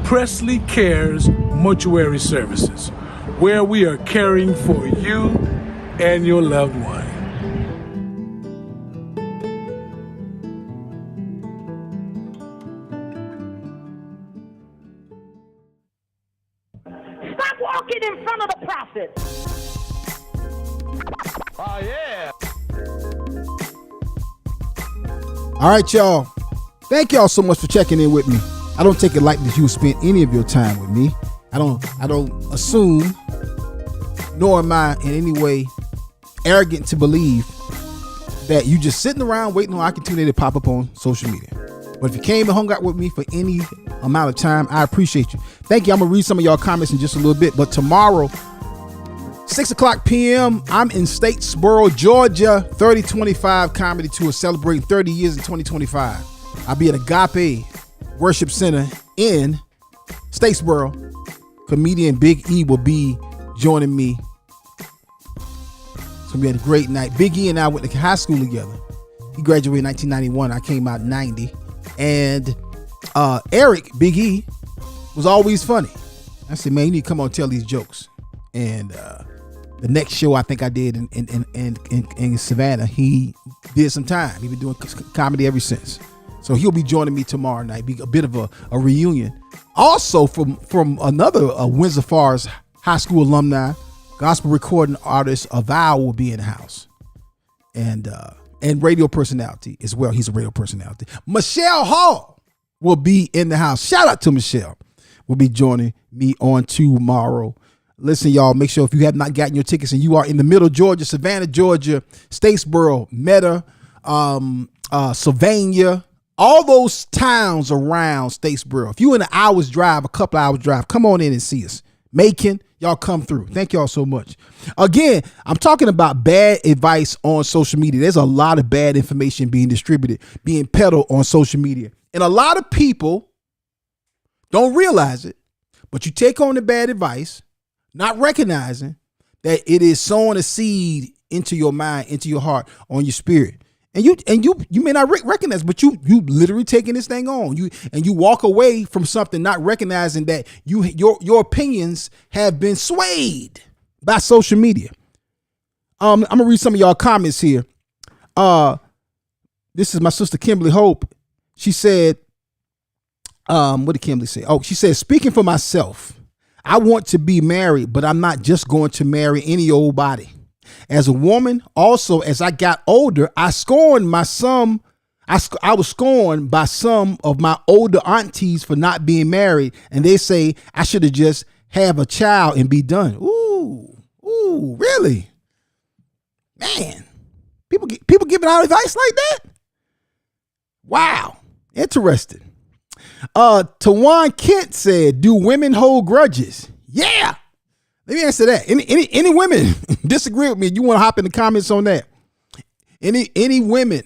Presley Cares Mortuary Services, where we are caring for you and your loved one. Stop walking in front of the prophet. Oh, yeah. All right, y'all. Thank y'all so much for checking in with me. I don't take it lightly that you spent any of your time with me. I don't assume, nor am I in any way arrogant to believe that you just sitting around waiting on Akintunde to pop up on social media. But if you came and hung out with me for any amount of time, I appreciate you. Thank you. I'm gonna read some of y'all comments in just a little bit. But tomorrow, 6:00 p.m., I'm in Statesboro, Georgia, 3025 Comedy Tour, celebrating 30 years in 2025. I'll be at Agape Worship Center in Statesboro. Comedian Big E will be joining me. So we had a great night. Big E and I went to high school together. He graduated in 1991. I came out in 90. And Eric, Big E, was always funny. I said, man, you need to come on and tell these jokes. And the next show I think I did in Savannah, he did some time. He's been doing comedy ever since. So he'll be joining me tomorrow night. Be a bit of a reunion. Also from another Windsor Forest High School alumni, gospel recording artist Avow will be in the house. And radio personality as well. He's a radio personality. Michelle Hall will be in the house. Shout out to Michelle. Will be joining me on tomorrow. Listen, y'all, make sure if you have not gotten your tickets and you are in the middle of Georgia, Savannah, Georgia, Statesboro, Meta, Sylvania, all those towns around Statesboro. If you're in a couple hours drive, come on in and see us. Macon, y'all come through. Thank y'all so much. Again, I'm talking about bad advice on social media. There's a lot of bad information being distributed, being peddled on social media. And a lot of people don't realize it, but you take on the bad advice, not recognizing that it is sowing a seed into your mind, into your heart, on your spirit. And you may not recognize, but you literally taking this thing on. You walk away from something not recognizing that your opinions have been swayed by social media. I'm gonna read some of y'all comments here. This is my sister Kimberly Hope. She said, what did Kimberly say? Oh, she said, speaking for myself, I want to be married, but I'm not just going to marry any old body. As a woman, also, as I got older, I was scorned by some of my older aunties for not being married, and they say I should have just have a child and be done. Ooh, really? Man, people giving out advice like that? Wow, interesting. Tawan Kent said, "Do women hold grudges?" Yeah. Let me answer that. Any women disagree with me? You want to hop in the comments on that? Any women?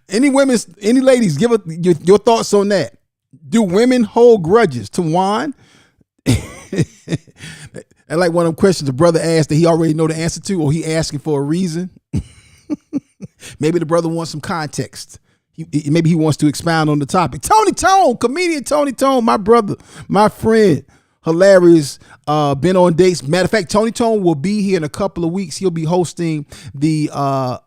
any ladies? Give us your thoughts on that. Do women hold grudges? Tawan? I like one of them questions the brother asked that he already know the answer to, or he asking for a reason. Maybe the brother wants some context. Maybe he wants to expound on the topic. Tony Tone, comedian Tony Tone, my brother, my friend, hilarious. Been on dates. Matter of fact, Tony Tone will be here in a couple of weeks. He'll be hosting the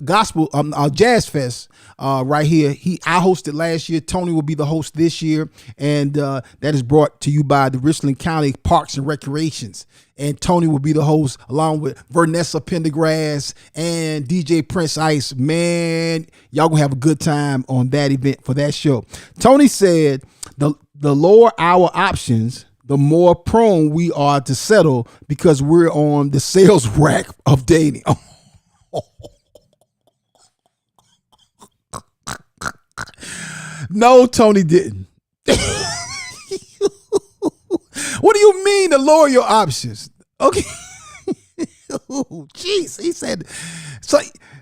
gospel jazz fest right here. I hosted last year. Tony will be the host this year, and that is brought to you by the Richland County Parks and Recreations. And Tony will be the host along with Vernessa Pendergrass and DJ Prince Ice. Man, y'all gonna have a good time on that event for that show. Tony said the lower our options, the more prone we are to settle because we're on the sales rack of dating. No, Tony didn't. What do you mean to lower your options? Okay. Jeez, he said. So,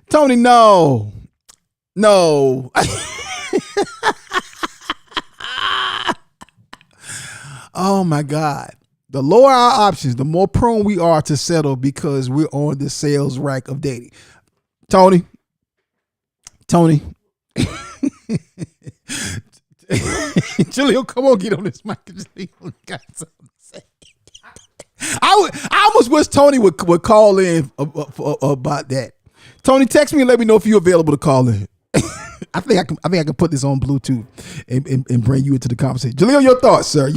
Tony, no. Oh my God. The lower our options, the more prone we are to settle because we're on the sales rack of dating. Tony. Jaleel, come on, get on this mic. Jaleel got something to say. I almost wish Tony would call in about that. Tony, text me and let me know if you're available to call in. I think I can put this on Bluetooth and bring you into the conversation. Jaleel, your thoughts, sir?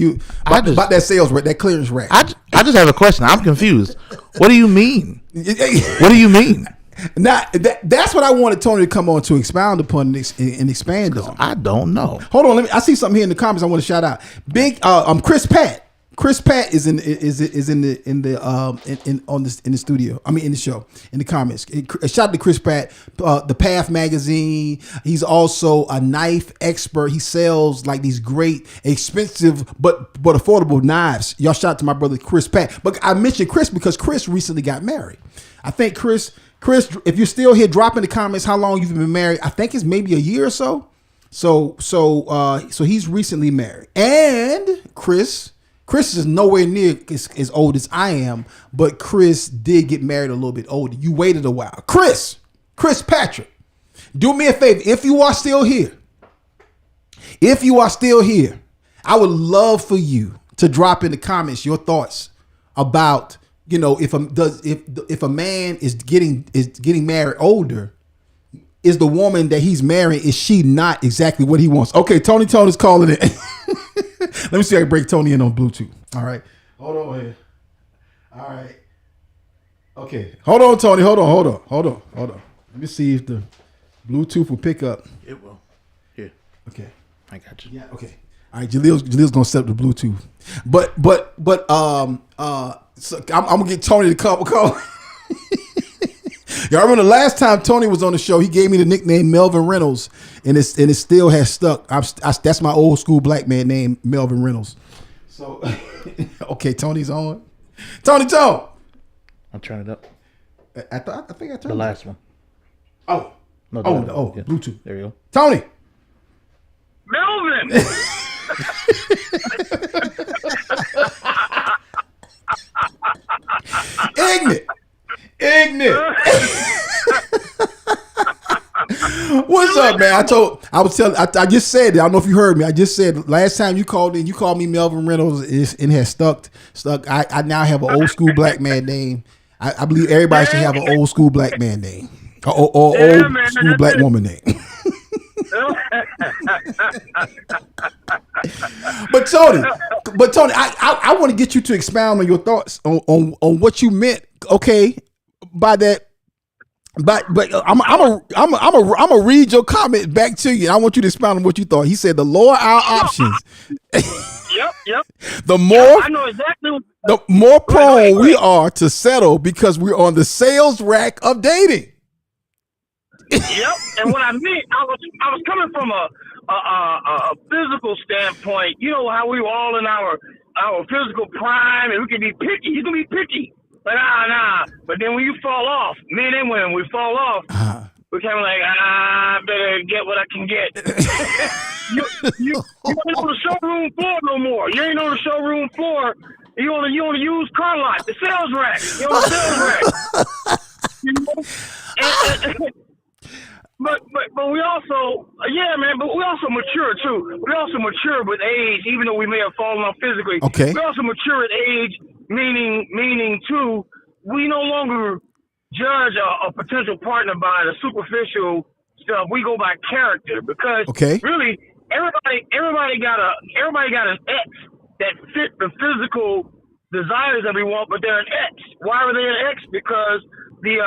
About that sales rack, that clearance rack. I just have a question. I'm confused. What do you mean? What do you mean? Now that's what I wanted Tony to come on to expound upon and expand on. I don't know. Hold on, I see something here in the comments I want to shout out. Big Chris Pat. Chris Pat is in the studio. I mean in the show, in the comments. Shout out to Chris Pat, the Path magazine. He's also a knife expert. He sells like these great, expensive but affordable knives. Y'all shout out to my brother Chris Pat. But I mentioned Chris because Chris recently got married. I think Chris, if you're still here, drop in the comments how long you've been married. I think it's maybe a year or so. So he's recently married, and Chris is nowhere near as old as I am, but Chris did get married a little bit older. You waited a while. Chris Patrick, do me a favor. If you are still here, I would love for you to drop in the comments your thoughts about, if a man is getting married older, is the woman that he's marrying, is she not exactly what he wants? Okay, Tony's calling it. Let me see if I can break Tony in on Bluetooth. All right. Hold on here. All right. Okay. Hold on, Tony. Hold on. Let me see if the Bluetooth will pick up. It will. Here. Okay. I got you. Yeah, okay. All right, Jaleel's gonna set up the Bluetooth. But so I'm gonna get Tony to call. Y'all remember the last time Tony was on the show, he gave me the nickname Melvin Reynolds, and it still has stuck. That's my old school black man name, Melvin Reynolds. So, okay, Tony's on. Tony. I'll turn it up. I think I turned the last one. Oh, no, yeah. Bluetooth. There you go. Tony. Melvin. Ignorant. What's up, man? I just said it. I don't know if you heard me. I just said last time you called in, you called me Melvin Reynolds, and it has stuck. I now have an old school black man name. I believe everybody should have an old school black man name or old school black woman name. But Tony, I want to get you to expound on your thoughts on what you meant. Okay, by that. But I'm a read your comment back to you. I want you to expound on what you thought. He said the lower our options. Yep. The more I know exactly. The more prone we are to settle because we're on the sales rack of dating. Yep. And what I meant, I was coming from a physical standpoint. You know how we were all in our physical prime, and we can be picky. You can be picky. But nah. But then when you fall off, men and women, we fall off. We're kind of like, I better get what I can get. You ain't on the showroom floor no more. You ain't on the showroom floor You on a used car lot, the sales rack. You on the sales rack. You know? But we also, but we also mature too. We also mature with age, even though we may have fallen off physically. Okay. We also mature at age, meaning too, we no longer judge a potential partner by the superficial stuff. We go by character because really everybody got an ex that fit the physical desires that we want, but they're an ex. Why are they an ex? Because the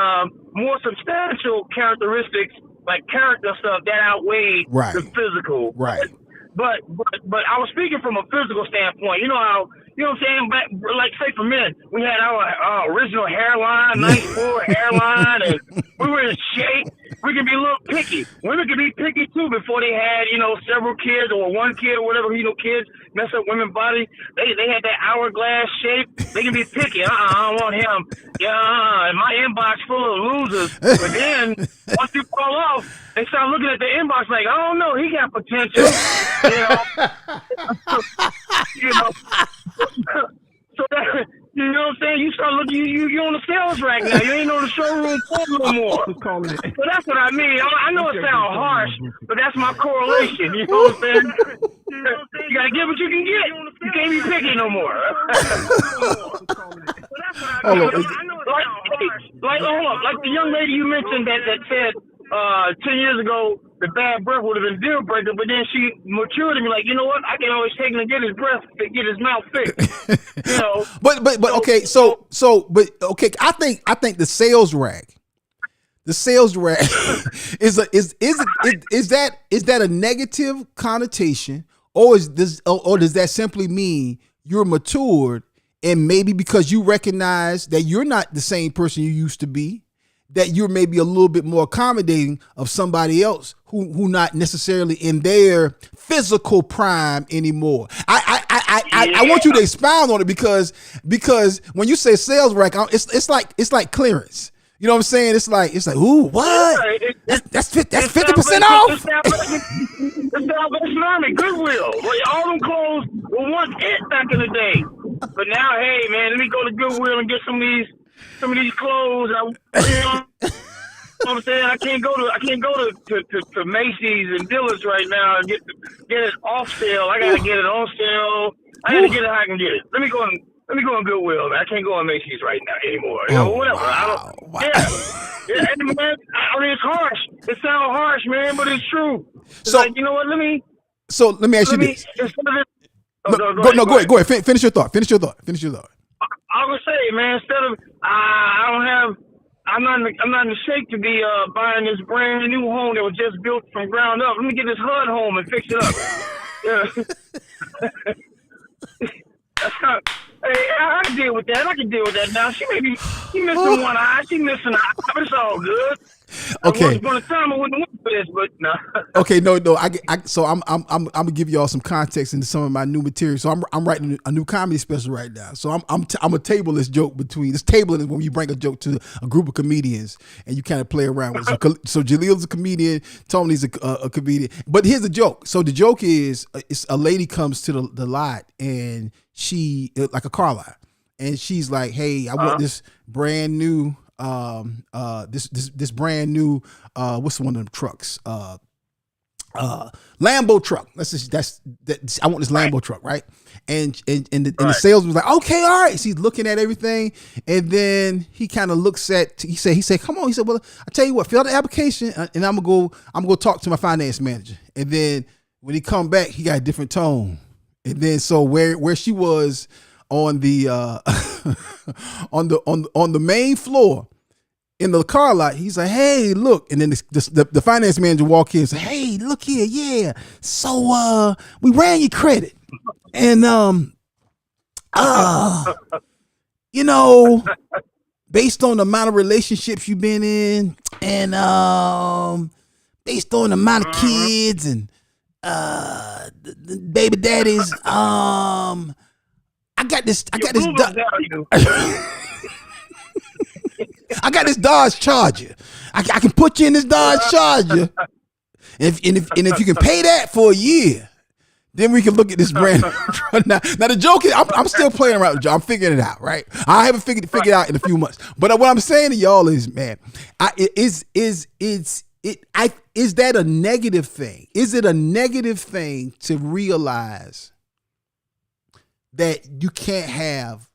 more substantial characteristics, like character stuff, that outweigh the physical. Right. But I was speaking from a physical standpoint. You know how, you know what I'm saying? Like, say for men, we had our original hairline, nice full hairline, and we were in shape. We can be a little picky. Women can be picky too before they had, several kids or one kid or whatever. Kids mess up women's body. They had that hourglass shape. They can be picky. I don't want him. My inbox full of losers. But then once you fall off, they start looking at the inbox like, I don't know, he got potential. So that, you know what I'm saying? You start looking, you on the sales rack now. You ain't on the showroom floor no more. So that's what I mean. I know it sounds harsh, but that's my correlation. You know what I'm saying? You gotta get what you can get. You can't be picky no more. Like the young lady you mentioned that said 10 years ago, the bad breath would have been deal breaker, but then she matured and be like, you know what? I can always take him and get his breath, get his mouth fixed. But okay, okay. I think the sales rack is that a negative connotation, or does that simply mean you're matured, and maybe because you recognize that you're not the same person you used to be, that you're maybe a little bit more accommodating of somebody else who not necessarily in their physical prime anymore. I want you to expound on it because when you say sales rack, it's like clearance. You know what I'm saying? It's like ooh, what? That's 50% off. It's Salvation Army, Goodwill. All them clothes were once it back in the day, but now, hey man, let me go to Goodwill and get some of these clothes. You know what I'm saying? I can't go to Macy's and Dillard's right now and get it off sale. I gotta get it on sale. I gotta get it how I can get it. Let me go on Goodwill, man. I can't go on Macy's right now anymore. Whatever. Wow. Yeah, man. I mean, it's harsh. It sounds harsh, man, but it's true. It's so like, you know what? Let me ask you this. Go ahead. Finish your thought. I would say, man, instead of I'm not in the shape to be buying this brand new home that was just built from ground up. Let me get this HUD home and fix it up. That's how. Hey, I can deal with that. Now she missing one eye. She missing an eye, but it's all good. Okay. Once upon a time I wouldn't want this, but no. Okay, no. So I'm gonna give y'all some context into some of my new material. So I'm writing a new comedy special right now. So I'm a table this joke between this tabling is when you bring a joke to a group of comedians and you kind of play around with it. So Jaleel's a comedian, Tony's a comedian. But here's the joke. So the joke is it's a lady comes to the lot and she like a car lot, and she's like, "Hey, I want this brand new." This brand new what's one of them trucks? Lambo truck. I want this Lambo truck, right? And the salesman was like, okay, all right. So he's looking at everything, and then he kind of looks at. He said, come on. He said, well, I tell you what, fill out the application, and I'm gonna go talk to my finance manager. And then when he come back, he got a different tone. And then so where she was on the on the main floor in the car lot, he's like, hey, look. And then the finance manager walk in and say, hey, look here, yeah. So we ran your credit. And based on the amount of relationships you've been in, and based on the amount of kids and the baby daddies, I got this I got this Dodge Charger. I can put you in this Dodge Charger, and if you can pay that for a year, Then we can look at this brand. now the joke is, I'm still playing around with y'all. I'm figuring it out, right? I haven't figured it out in a few months. But what I'm saying to y'all is, man, is that a negative thing? Is it a negative thing to realize that you can't have,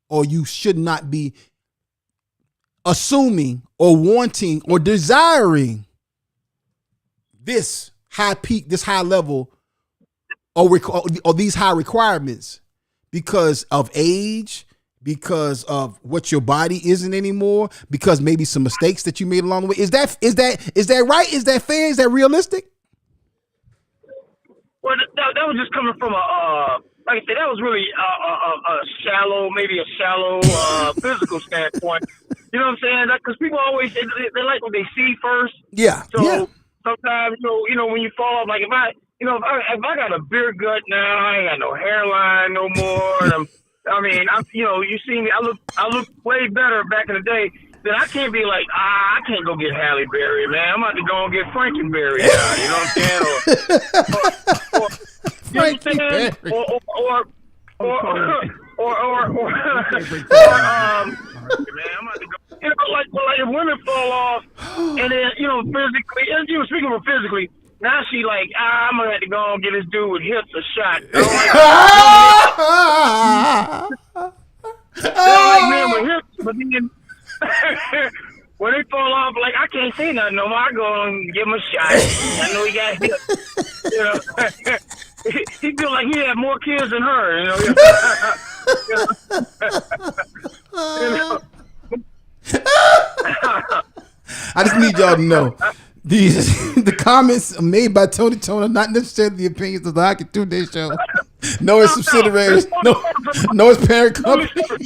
or you should not be assuming or wanting or desiring this high peak, this high level, or these high requirements because of age, because of what your body isn't anymore, because maybe some mistakes that you made along the way? Is that right? Is that fair? Is that realistic? Well, that was just coming from like I said, that was really maybe a shallow physical standpoint. You know what I'm saying? Because people always they like what they see first. Yeah. So sometimes you know when you fall off, like if I got a beer gut now, I ain't got no hairline no more. And you see me, I look way better back in the day. Then I can't be like, I can't go get Halle Berry, man. I'm about to go and get Frankenberry now. You know what I'm saying? You know what I'm saying? Man, I'm about to go. Like if women fall off, and then physically, and speaking of physically, now she like, I'm gonna have to go and get this dude with hips a shot. They don't like men with hips, but then when they fall off, like I can't say nothing no more. I go and give him a shot. I know he got hips. He feel like he had more kids than her. I just need y'all to know the comments made by Tony Tone are not necessarily the opinions of the Akintunde show. No, it's subsidiaries. No, it's parent company. It's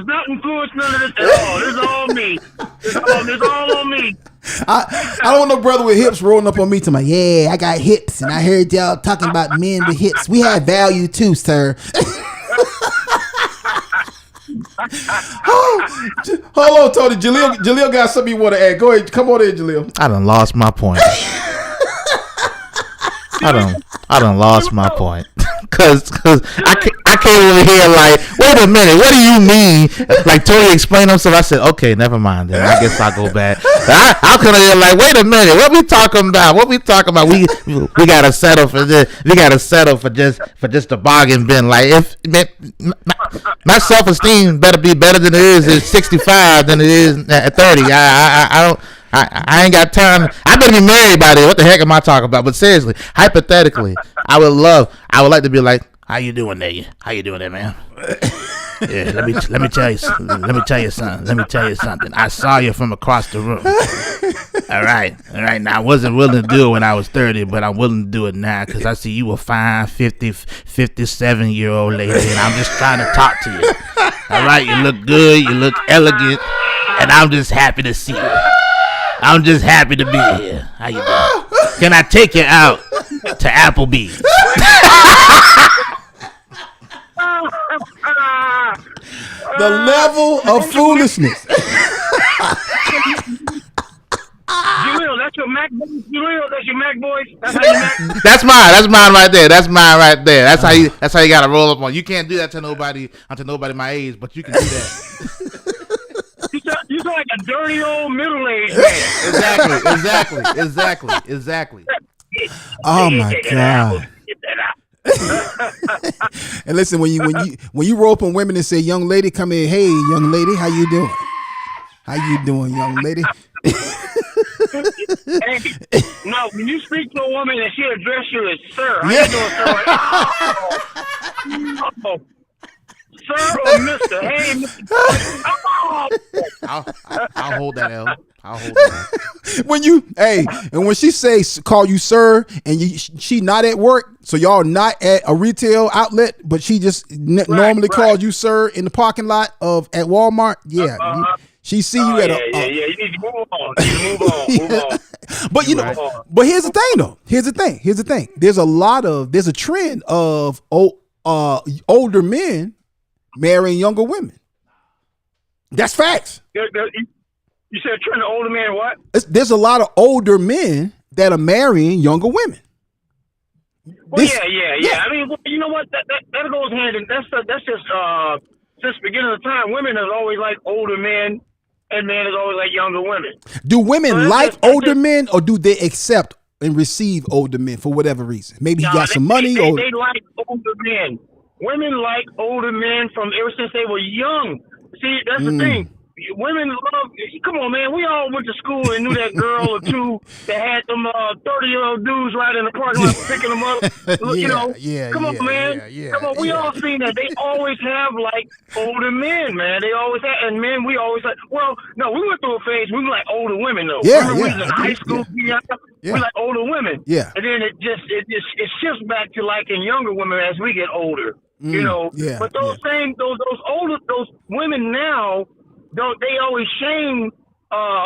not influenced none of this at all. This is all me. It's all on me. I don't want no brother with hips rolling up on me to my, I got hips, and I heard y'all talking about men with hips. We have value too, sir. Hold on, Tony. Jaleel got something you want to add. Go ahead. Come on in, Jaleel. I done lost my point. I done lost my point. Cause I came over here like, wait a minute, what do you mean? Like Tony explained himself. I said, okay, never mind. Then I guess I'll go back. I'll come in here like, wait a minute, what we talking about? We gotta settle for this. We gotta settle for just the bargain bin. Like if my self-esteem better be better than it is at 65 than it is at 30. I ain't got time. I better be married by then. What the heck am I talking about? But seriously, hypothetically, I would like to be like, how you doing there? Man? Yeah, let me tell you something. Let me tell you something. I saw you from across the room. All right. Now I wasn't willing to do it when I was 30, but I'm willing to do it now because I see you a fine 57-year-old lady, and I'm just trying to talk to you. All right, you look good, you look elegant, and I'm just happy to see you. I'm just happy to be here. How you doing? Can I take you out to Applebee's? The level of foolishness. Jaleel, that's your Mac voice. Jaleel, that's your Mac voice. That's how you Mac. That's mine right there. That's how you gotta roll up on. You can't do that to nobody my age, but you can do that. You sound like a dirty old middle-aged man. Exactly. Oh my God. And listen, when you roll up on women and say, "Young lady, come in. Hey, young lady, how you doing? How you doing, young lady?" Hey, no, when you speak to a woman and she address you as sir, how you doing, sir? Like, oh. Sir or Mr. Hey, Mr. I'll hold that L. When she call you sir, and she not at work, so y'all not at a retail outlet, but she just normally calls you sir in the parking lot at Walmart. Yeah, she see you at yeah. You need to move on. Move on. But but here's the thing though. Here's the thing. There's a trend of older men marrying younger women. That's facts. You said trend of older men what? There's a lot of older men that are marrying younger women. Well, yeah. I mean, well, you know what? That goes hand in. That's just since the beginning of time. Women have always liked older men, and men has always liked younger women. Do women So like older men, or do they accept and receive older men for whatever reason? Maybe he got some money, they, or they like older men. Women like older men from ever since they were young. See, that's the thing. Women love. Come on, man. We all went to school and knew that girl or two that had them 30-year-old dudes right in the parking lot picking them up. Come on, man. Come on. We all seen that. They always have like older men, man. They always have, and men. We always like. Well, no, we went through a phase. We were like older women though. Remember we was in high school. We like older women. Yeah. And then it shifts back to liking younger women as we get older. You know. Yeah. But those women now. They always shame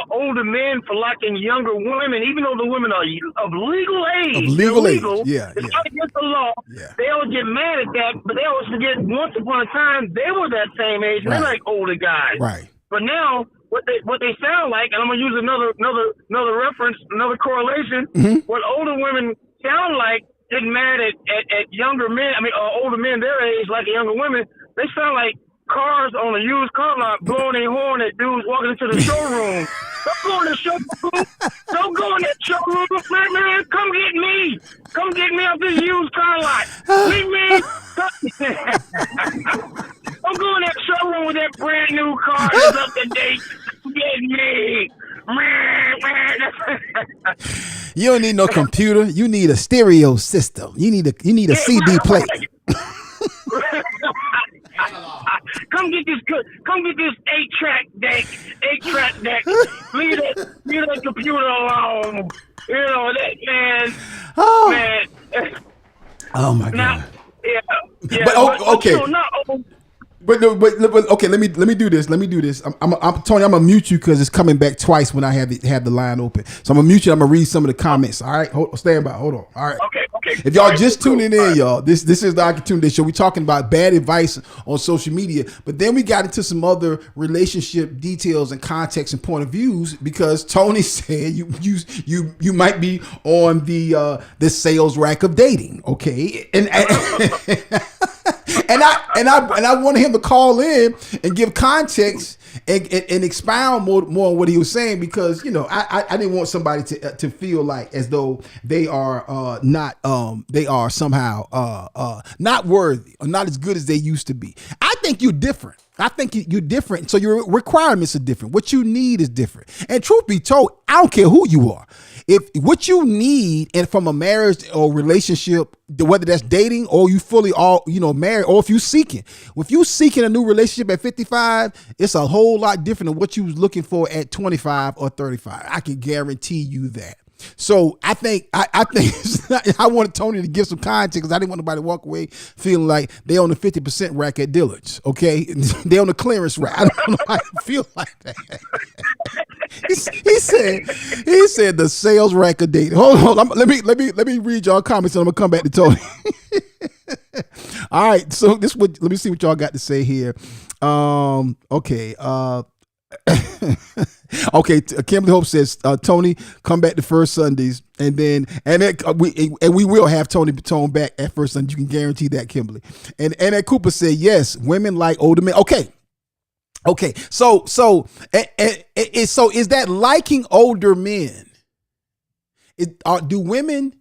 older men for liking younger women, even though the women are of legal age. It's not against the law. Yeah. They always get mad at that, but they always forget once upon a time they were that same age. And they like older guys. Right. But now what they sound like, and I'm gonna use another reference, another correlation. What older women sound like, getting mad at younger men. I mean, older men their age, like younger women. They sound like cars on a used car lot blowing their horn at dudes walking into the showroom. Don't go in the showroom. Don't go in that showroom, man. Come get me. Come get me off this used car lot. Meet me. Don't go in that showroom with that brand new car that's up to date. Get me. You don't need no computer. You need a stereo system. You need a CD player. Come get this 8-track deck. Leave that computer alone. You know that, man. Man. Oh my God. Yeah. But okay. But okay, let me do this. I'm Tony. I'm gonna mute you because it's coming back twice when I have the line open. So I'm gonna mute you. I'm gonna read some of the comments. All right, stand by. Hold on. All right. Okay. If y'all just tuning in, y'all, this is the Akintunde Show. We're talking about bad advice on social media, but then we got into some other relationship details and context and point of views because Tony said you might be on the sales rack of dating. Okay, and I wanted him to call in and give context and expound more on what he was saying because I didn't want somebody to feel like as though they are they are somehow not worthy or not as good as they used to be. I think you're different. I think you're different. So your requirements are different. What you need is different. And truth be told, I don't care who you are. If what you need and from a marriage or relationship, whether that's dating or you fully married, or if you seeking a new relationship at 55, it's a whole lot different than what you was looking for at 25 or 35. I can guarantee you that. So I think I wanted Tony to give some context because I didn't want nobody to walk away feeling like they on the 50% rack at Dillard's. Okay, they on the clearance rack. I don't know how you feel like that. He said the sales rack of dating. Hold on, let me read y'all comments and I'm gonna come back to Tony. All right, so let me see what y'all got to say here. Okay. Okay, Kimberly Hope says, Tony, come back to First Sundays, and we will have Tone back at First Sunday. You can guarantee that, Kimberly. And that Cooper said, yes, women like older men. Okay. So is that liking older men? Do women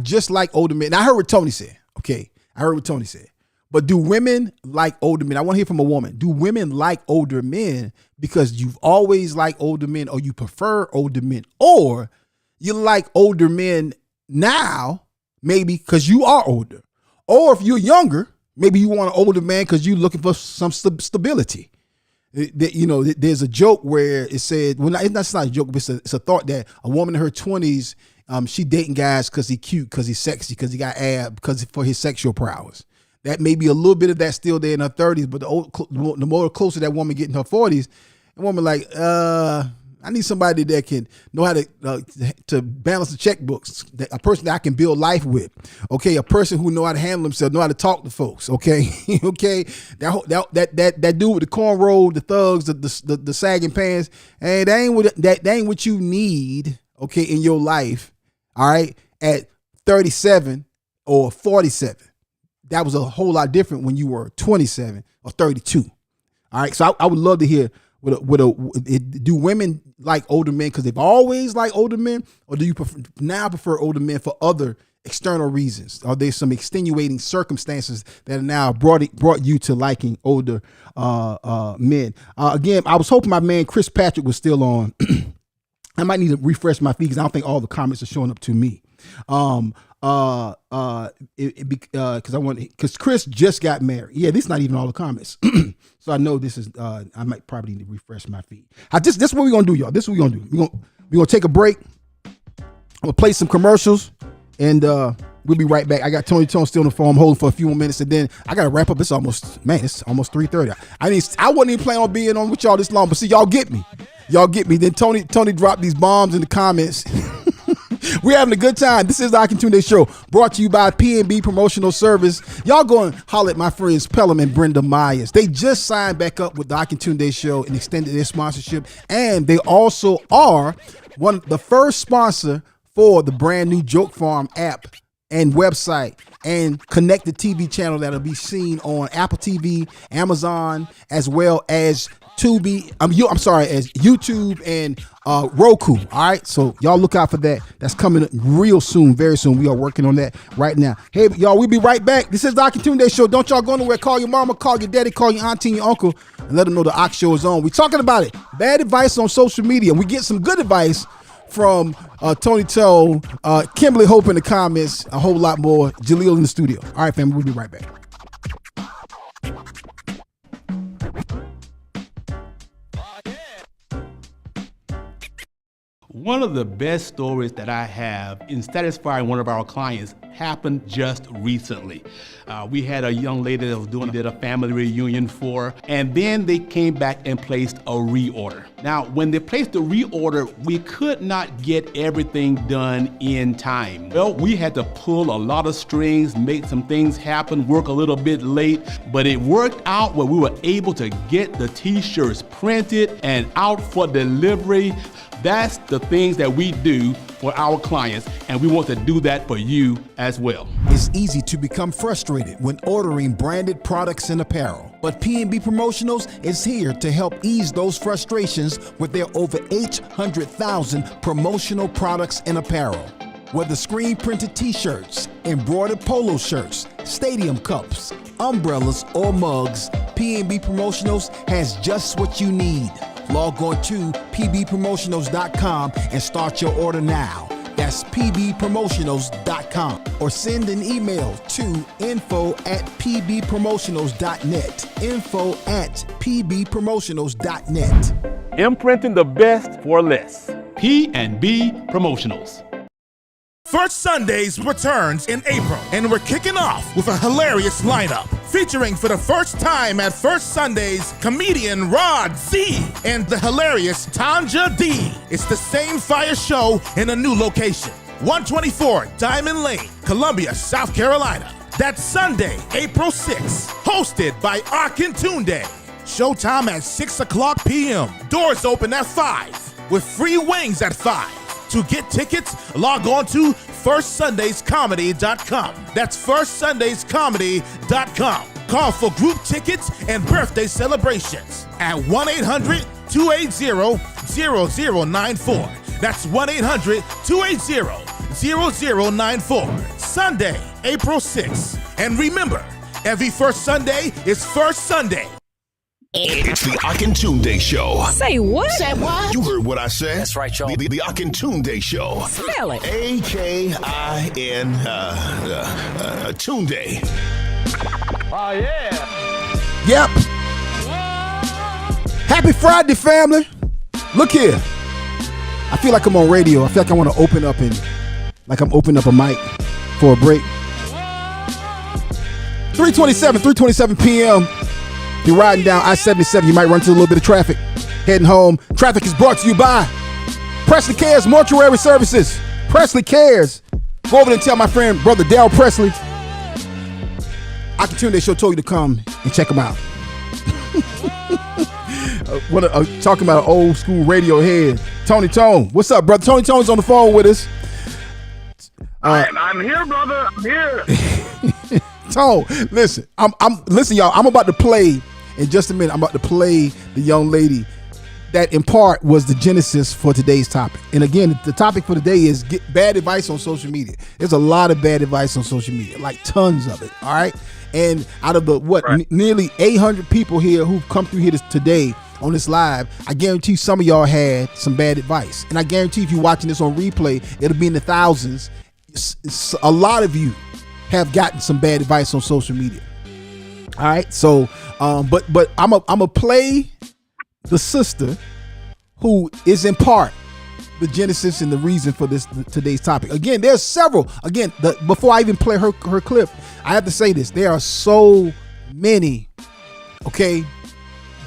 just like older men? Now I heard what Tony said. Okay, I heard what Tony said. But do women like older men? I want to hear from a woman. Do women like older men because you've always liked older men or you prefer older men? Or you like older men now, maybe because you are older? Or if you're younger, maybe you want an older man because you're looking for some stability. There's a joke where it said, well, it's not a joke, but it's a thought that a woman in her 20s, she dating guys because he's cute, because he's sexy, because he got abs, because for his sexual prowess. That may be a little bit of that still there in her 30s, but the more closer that woman get in her 40s, the woman like, I need somebody that can know how to balance the checkbooks, a person that I can build life with. Okay, a person who know how to handle themselves, know how to talk to folks. Okay, okay, that dude with the cornrow, the thugs, the sagging pants, and that ain't what you need. Okay, in your life. All right, at 37. or 47. That was a whole lot different when you were 27 or 32. All right. So I would love to hear do women like older men because they've always liked older men, or do you prefer older men for other external reasons? Are there some extenuating circumstances that are now brought you to liking older men? Again, I was hoping my man Chris Patrick was still on. I might need to refresh my feed because I don't think all the comments are showing up to me. Because Chris just got married. Yeah, these not even all the comments. So I know this is. I might probably need to refresh my feed. This is what we're gonna do, y'all. This is what we're gonna do. We're gonna take a break. I'm gonna play some commercials, and we'll be right back. I got Tony Tone still on the phone. I'm holding for a few more minutes, and then I gotta wrap up. It's almost 3:30. I wasn't even planning on being on with y'all this long, but see, y'all get me. Then Tony dropped these bombs in the comments. We're having a good time. This is the Akintunde Show, brought to you by P&B Promotional Service. Y'all go and holler at my friends Pelham and Brenda Myers. They just signed back up with the Akintunde Show and extended their sponsorship. And they also are the first sponsor for the brand new Joke Farm app and website and connected TV channel that'll be seen on Apple TV, Amazon, as well as Tubi. As YouTube and Roku. All right, so y'all look out for that. That's coming real soon, very soon. We are working on that right now. Hey, y'all, we'll be right back. This is the Akintunde Show. Don't y'all go nowhere. Call your mama, call your daddy, call your auntie, your uncle, and let them know the Ox Show is on. We're talking about it. Bad advice on social media. We get some good advice from Tony Toe, Kimberly Hope in the comments, a whole lot more. Jaleel in the studio. All right, family, we'll be right back. One of the best stories that I have in satisfying one of our clients happened just recently. We had a young lady that was did a family reunion for, and then they came back and placed a reorder. Now, when they placed the reorder, we could not get everything done in time. Well, we had to pull a lot of strings, make some things happen, work a little bit late, but it worked out where we were able to get the t-shirts printed and out for delivery. That's the things that we do for our clients, and we want to do that for you as well. It's easy to become frustrated when ordering branded products and apparel, but P&B Promotionals is here to help ease those frustrations with their over 800,000 promotional products and apparel. Whether screen printed t-shirts, embroidered polo shirts, stadium cups, umbrellas, or mugs, P&B Promotionals has just what you need. Log on to pbpromotionals.com and start your order now. That's pbpromotionals.com, or send an email to info@pbpromotionals.net. info@pbpromotionals.net. Imprinting the best for less. P&B Promotionals. First Sundays returns in April, and we're kicking off with a hilarious lineup. Featuring for the first time at First Sundays, comedian Rod Z and the hilarious Tanja D. It's the same fire show in a new location. 124 Diamond Lane, Columbia, South Carolina. That's Sunday, April 6th. Hosted by Akintunde. Showtime at 6 o'clock p.m. Doors open at 5, with free wings at 5. To get tickets, log on to firstsundayscomedy.com. That's firstsundayscomedy.com. Call for group tickets and birthday celebrations at 1-800-280-0094. That's 1-800-280-0094. Sunday, April 6th. And remember, every first Sunday is First Sunday. It's the Akintunde Show. Say what? Say what? You heard what I said. That's right, y'all. The Akintunde Show. Spell it. A-K-I-N Tunde. Oh, yeah. Yep. Happy Friday, family. Look here. I feel like I'm on radio. I feel like I want to open up I'm opening up a mic for a break. 3:27 p.m. If you're riding down I-77, you might run into a little bit of traffic. Heading home. Traffic is brought to you by Presley Cares Mortuary Services. Presley Cares. Go over there and tell my friend, brother Dale Presley, Akintunde Show told you to come and check him out. Talking about an old school radio head, Tony Tone. What's up, brother? Tony Tone's on the phone with us. I'm here, brother. I'm here. Tone, listen. Listen, y'all. I'm about to play in just a minute. I'm about to play the young lady that in part was the genesis for today's topic. And again, the topic for today is get bad advice on social media. There's a lot of bad advice on social media, like tons of it. All right. And out of the nearly 800 people here who've come through here today on this live, I guarantee some of y'all had some bad advice. And I guarantee if you're watching this on replay, it'll be in the thousands. A lot of you have gotten some bad advice on social media. All right. So, but I'm a play the sister who is in part the genesis and the reason for today's topic. Again, there's several. Again, before I even play her clip, I have to say this. There are so many,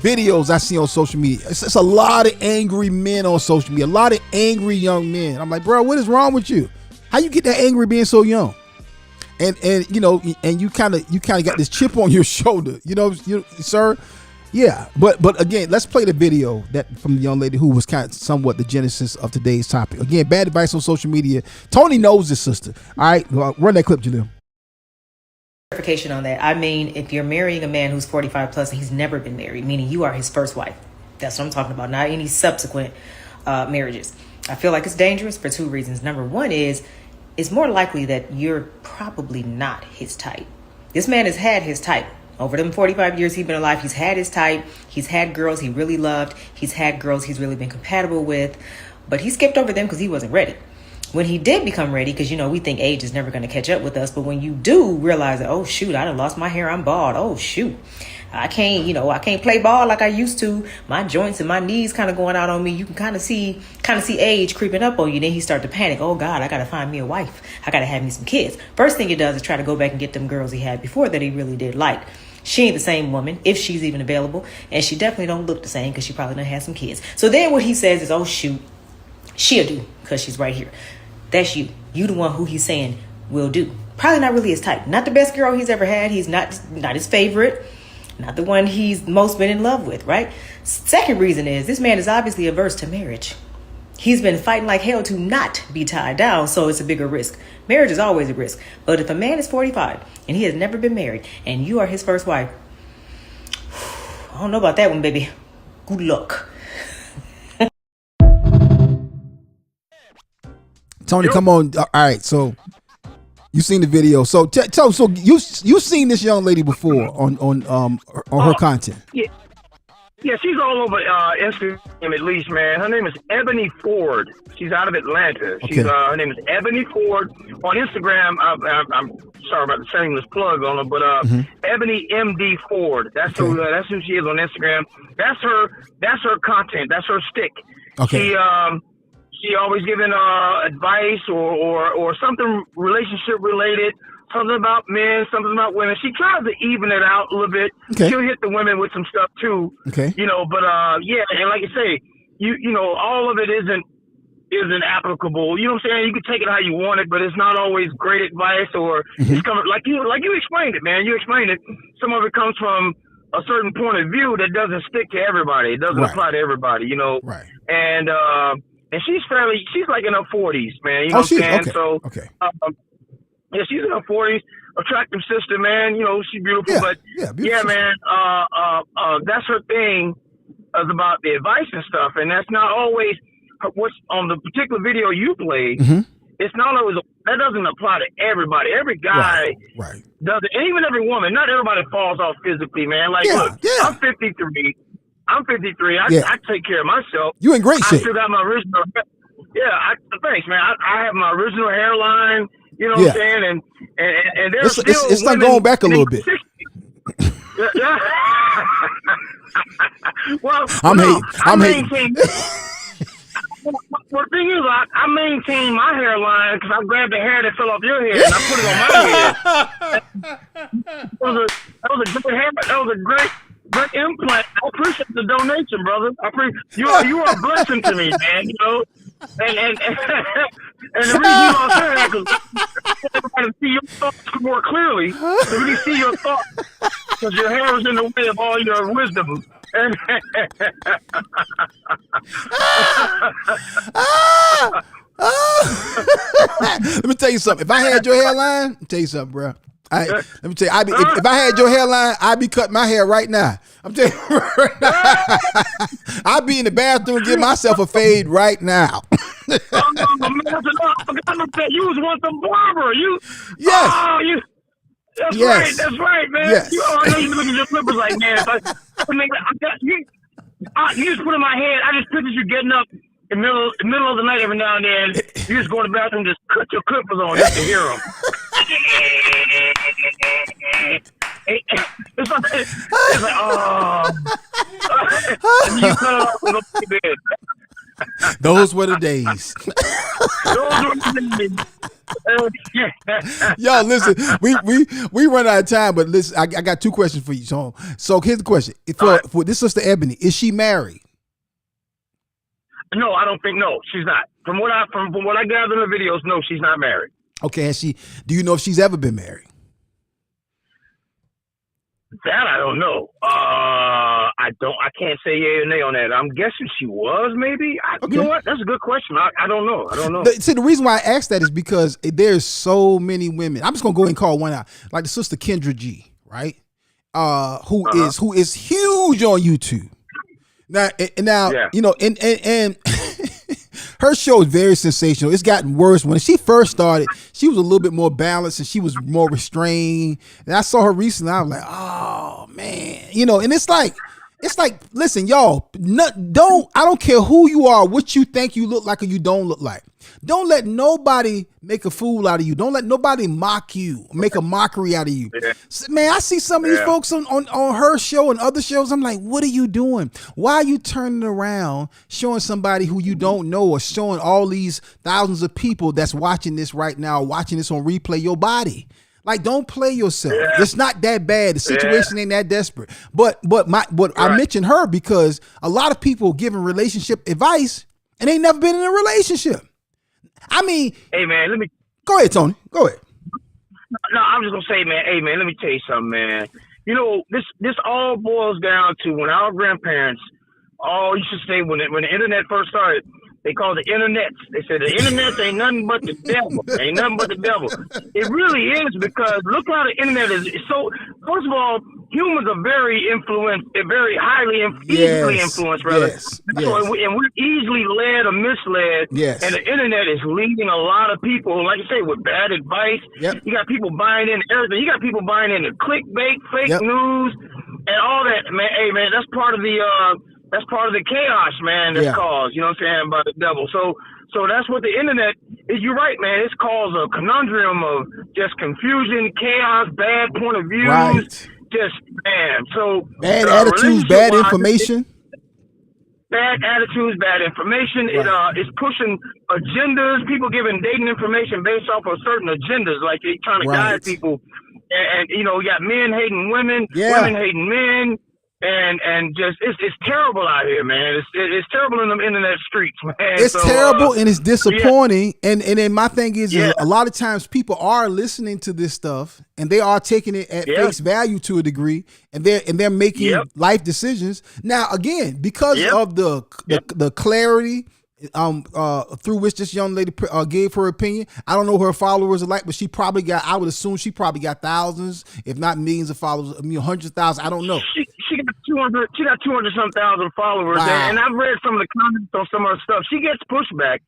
videos I see on social media. It's a lot of angry men on social media, a lot of angry young men. I'm like, bro, what is wrong with you? How you get that angry being so young? And you kind of got this chip on your shoulder, sir. Yeah, but again, let's play the video that from the young lady who was kind of somewhat the genesis of today's topic. Again, bad advice on social media. Tony knows his sister. All right, run that clip, Jaleel. Clarification on that. I mean, if you're marrying a man who's 45 plus and he's never been married, meaning you are his first wife. That's what I'm talking about, not any subsequent marriages. I feel like it's dangerous for two reasons. Number one is it's more likely that you're probably not his type. This man has had his type. Over them 45 years he's been alive, he's had his type. He's had girls he really loved. He's had girls he's really been compatible with. But he skipped over them because he wasn't ready. When he did become ready, because, we think age is never going to catch up with us. But when you do realize that, oh, shoot, I done lost my hair. I'm bald. Oh, shoot. I can't play ball like I used to. My joints and my knees kind of going out on me. You can kind of see age creeping up on you. Then he started to panic. Oh God, I got to find me a wife. I got to have me some kids. First thing he does is try to go back and get them girls he had before that he really did like. She ain't the same woman, if she's even available. And she definitely don't look the same because she probably done had some kids. So then what he says is, oh shoot, she'll do because she's right here. That's you. You the one who he's saying will do. Probably not really his type. Not the best girl he's ever had. He's not his favorite. Not the one he's most been in love with, right? Second reason is this man is obviously averse to marriage. He's been fighting like hell to not be tied down, so it's a bigger risk. Marriage is always a risk. But if a man is 45 and he has never been married and you are his first wife, I don't know about that one, baby. Good luck. Tony, come on. All right, so you seen the video. So so you seen this young lady before on her content. Yeah, she's all over Instagram at least, man. Her name is Ebony Ford. She's out of Atlanta. She's her name is Ebony Ford. On Instagram, I'm sorry about the shameless plug on her, but Ebony MD Ford. That's who she is on Instagram. That's her content. That's her stick. Okay. She always giving advice or something relationship related, something about men, something about women. She tries to even it out a little bit. Okay. She'll hit the women with some stuff too. Okay. But yeah, and like you say, all of it isn't applicable. You know what I'm saying? You can take it how you want it, but it's not always great advice or it's coming like you explained it, man. You explained it. Some of it comes from a certain point of view that doesn't stick to everybody. It doesn't apply to everybody, Right. And she's like in her 40s, man. You know what I'm saying? Okay. So, yeah, she's in her 40s. Attractive sister, man. She's beautiful. Yeah, man. That's her thing is about the advice and stuff. And that's not always what's on the particular video you played. It's not always, that doesn't apply to everybody. Every guy does it. And even every woman. Not everybody falls off physically, man. Like, look, I'm 53. I take care of myself. You in great shape. I still got my original. Yeah, thanks, man. I have my original hairline. You know what I'm saying? And there's it's not going back a little bit. Well, I'm hating. Well, the thing is, I maintain my hairline because I grabbed the hair that fell off your head and I put it on my head. That was a great hair. That was a great implant. I appreciate the donation, brother. You are a blessing to me, man. And the reason you lost your hair because everybody see your thoughts more clearly. To really see your thoughts because your hair was in the way of all your wisdom. And Let me tell you something. If I had your hairline, let me tell you something, bro. Let me tell you, if I had your hairline, I'd be cutting my hair right now. I'm telling you right now. I'd be in the bathroom and give myself a fade right now. Man, I forgot that you was once a barber. Yes. Oh, that's yes. That's right, man. Yes. I know you look at your flippers like, man, you just put in my head, I just picture you getting up in the middle of the night every now and then. You just go to the bathroom and just cut your clippers on just to hear them. It's like, oh. And you cut it off and go to bed. Those were the days. Yo, listen, we run out of time, but listen, I got two questions for you. So here's the question: for this sister Ebony, is she married? No, I don't think. No, she's not. From what I gather in the videos, no, she's not married. Okay, has she? Do you know if she's ever been married? That I don't know. I can't say yay or nay on that. I'm guessing she was, maybe. Okay. You know what? That's a good question. I don't know. See, the reason why I asked that is because there's so many women. I'm just gonna go ahead and call one out, like the sister Kendra G, right? Who is huge on YouTube. Now, yeah. You know, and her show is very sensational. It's gotten worse. When she first started, she was a little bit more balanced and she was more restrained. And I saw her recently. I was like, oh man, you know. And it's like, listen, y'all, I don't care who you are, what you think you look like or you don't look like. Don't let nobody make a fool out of you. Don't let nobody mock you, make a mockery out of you. Yeah. Man, I see some of these folks on her show and other shows. I'm like, what are you doing? Why are you turning around showing somebody who you don't know or showing all these thousands of people that's watching this right now, watching this on replay, your body? Like, don't play yourself. Yeah. It's not that bad. The situation ain't that desperate. But I mentioned her because a lot of people giving relationship advice and they never been in a relationship. I mean, hey man, go ahead, Tony. Go ahead. No, I'm just gonna say, man. Hey man, let me tell you something, man. You know, this all boils down to when our grandparents, you should say when the internet first started, they called it internets. They said the internet ain't nothing but the devil. Ain't nothing but the devil. It really is, because look how the internet is. So first of all, humans are very influenced, easily influenced, rather. Yes. So, and we're easily led or misled. Yes. And the internet is leading a lot of people, like you say, with bad advice. Yep. You got people buying into everything. You got people buying into clickbait, fake news, and all that. Man, hey man, that's part of the chaos, man, that's caused, you know what I'm saying, by the devil. So that's what the internet is. You're right, man. It's caused a conundrum of just confusion, chaos, bad point of views. Right. Just, man. So bad attitudes, bad information. Bad attitudes, bad information. Right. It's pushing agendas. People giving dating information based off of certain agendas, like they trying to guide people. And you know, you got men hating women, women hating men. And just it's terrible out here, man. It's terrible in the internet streets, man. It's terrible and it's disappointing. Yeah. And then my thing is a lot of times people are listening to this stuff and they are taking it at face value to a degree, and they're making life decisions. Now again, because of the clarity through which this young lady gave her opinion. I don't know who her followers are like, but I would assume she probably got thousands, if not millions of followers, hundreds of thousands. I don't know. She got 200. She got 200-some thousand followers, and I've read some of the comments on some of her stuff. She gets pushback.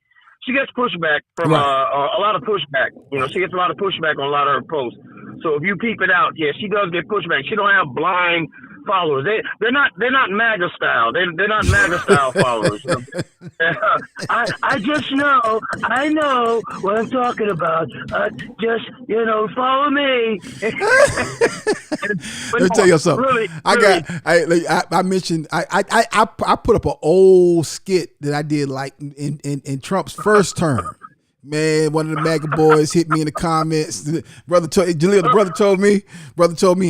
From a lot of pushback. You know, she gets a lot of pushback on a lot of her posts. So if you peep it out, she does get pushback. She don't have blind followers. They're not MAGA style. They're not MAGA style followers. I just know. I know what I'm talking about. Just follow me. Let me tell you something. Really, I mentioned I put up an old skit that I did like in Trump's first term. Man, one of the MAGA boys hit me in the comments. The brother told me,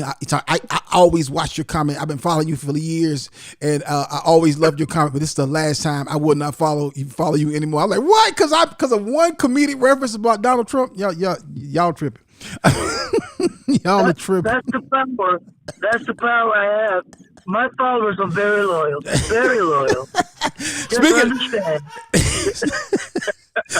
I always watch your comment. I've been following you for years, and I always loved your comment. But this is the last time I would not follow you anymore. I'm like, what? Because of one comedic reference about Donald Trump. Y'all tripping. Y'all are tripping. That's the power. That's the power I have. My followers are very loyal. Very loyal. Just understand.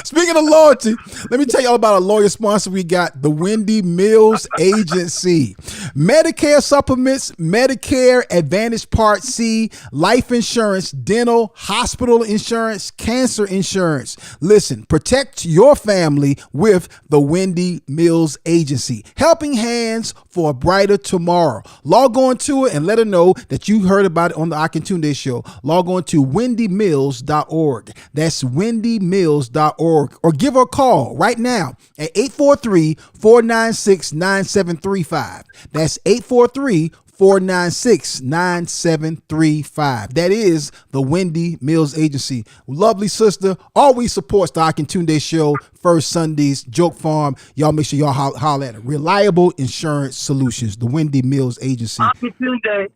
Speaking of loyalty, let me tell you all about a lawyer sponsor we got, the Wendy Mills Agency. Medicare supplements, Medicare Advantage Part C, life insurance, dental, hospital insurance, cancer insurance. Listen, protect your family with the Wendy Mills Agency. Helping hands for a brighter tomorrow. Log on to it and let her know that you heard about it on the Akintunde show. Log on to wendymills.org. That's wendymills.org. Or give her a call right now at 843-496-9735. That's 843-496-9735. That is the Wendy Mills Agency. Lovely sister, always supports the Akintunde show, First Sundays, Joke Farm. Y'all make sure y'all holler at her. Reliable Insurance Solutions, the Wendy Mills Agency. Akintunde.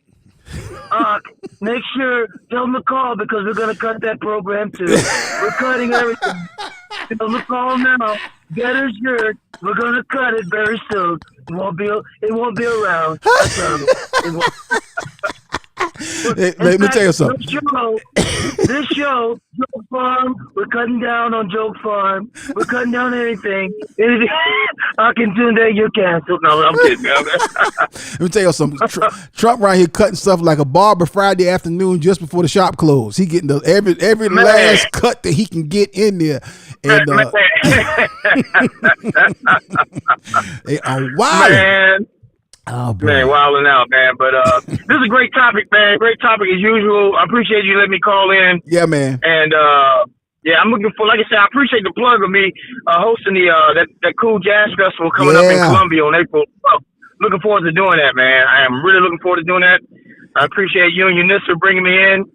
Make sure, tell them to call because we're going to cut that program too. We're cutting everything. Tell them to call now. Get her shirt. We're going to cut it very soon. It won't be around. I tell you. It won't. Hey, let me tell you something. This show, Joke Farm, we're cutting down on Joke Farm. We're cutting down anything. Akintunde, you're canceled. No, I'm kidding. Let me tell you something. Trump right here cutting stuff like a barber Friday afternoon just before the shop closed. He getting every last cut that he can get in there. And they are wild. Man. Oh, man, wilding out, man. But this is a great topic, man. Great topic as usual. I appreciate you letting me call in. Yeah, man. And yeah, I'm looking for, like I said, I appreciate the plug of me hosting the that cool jazz festival coming up in Columbia on April 12th. Looking forward to doing that, man. I am really looking forward to doing that. I appreciate you and Eunice for bringing me in.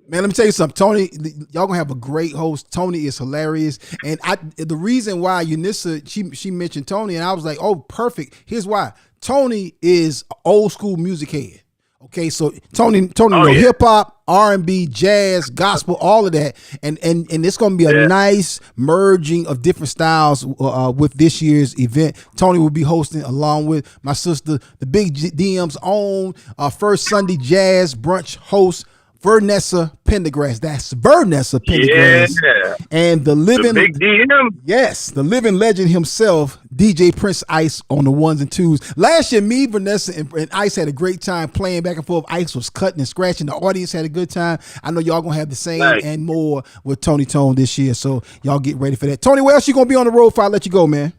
Man, let me tell you something. Tony, y'all gonna have a great host. Tony is hilarious. And the reason why Eunice, she mentioned Tony, and I was like, oh, perfect. Here's why. Tony is an old school music head. Okay, so Tony know hip hop, R&B, jazz, gospel, all of that, and it's gonna be a nice merging of different styles with this year's event. Tony will be hosting along with my sister, the Big DM's own First Sunday Jazz Brunch host, Vernessa Pendergrass. That's Vernessa Pendergrass. Yeah. And the living Big DM. Yes, the living legend himself, DJ Prince Ice on the ones and twos. Last year, me, Vernessa, and Ice had a great time playing back and forth. Ice was cutting and scratching. The audience had a good time. I know y'all gonna have the same and more with Tony Tone this year. So y'all get ready for that. Tony, where else you gonna be on the road before I let you go, man?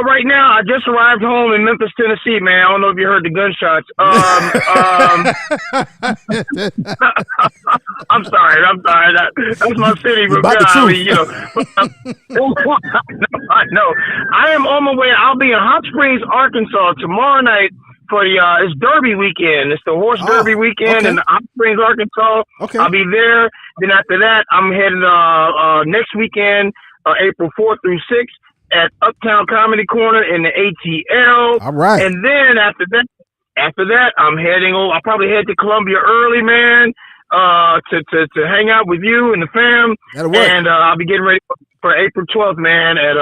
Right now, I just arrived home in Memphis, Tennessee, man. I don't know if you heard the gunshots. I'm sorry. That's my city. But I know. I am on my way. I'll be in Hot Springs, Arkansas tomorrow night for the it's Derby weekend. It's the horse Derby weekend in Hot Springs, Arkansas. Okay. I'll be there. Then after that, I'm heading next weekend, April 4th through 6th. At Uptown Comedy Corner in the ATL. All right. And then after that, I'm heading over. I'll probably head to Columbia early, man, to hang out with you and the fam. That'll work. And I'll be getting ready for April 12th, man, at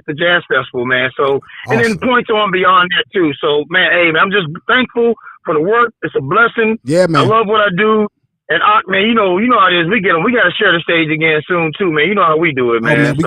the Jazz Festival, man. So, and then points on beyond that too. So, man, hey, man, I'm just thankful for the work. It's a blessing. Yeah, man. I love what I do. And man, you know how it is. We got to share the stage again soon too, man. You know how we do it, man. Oh, man, we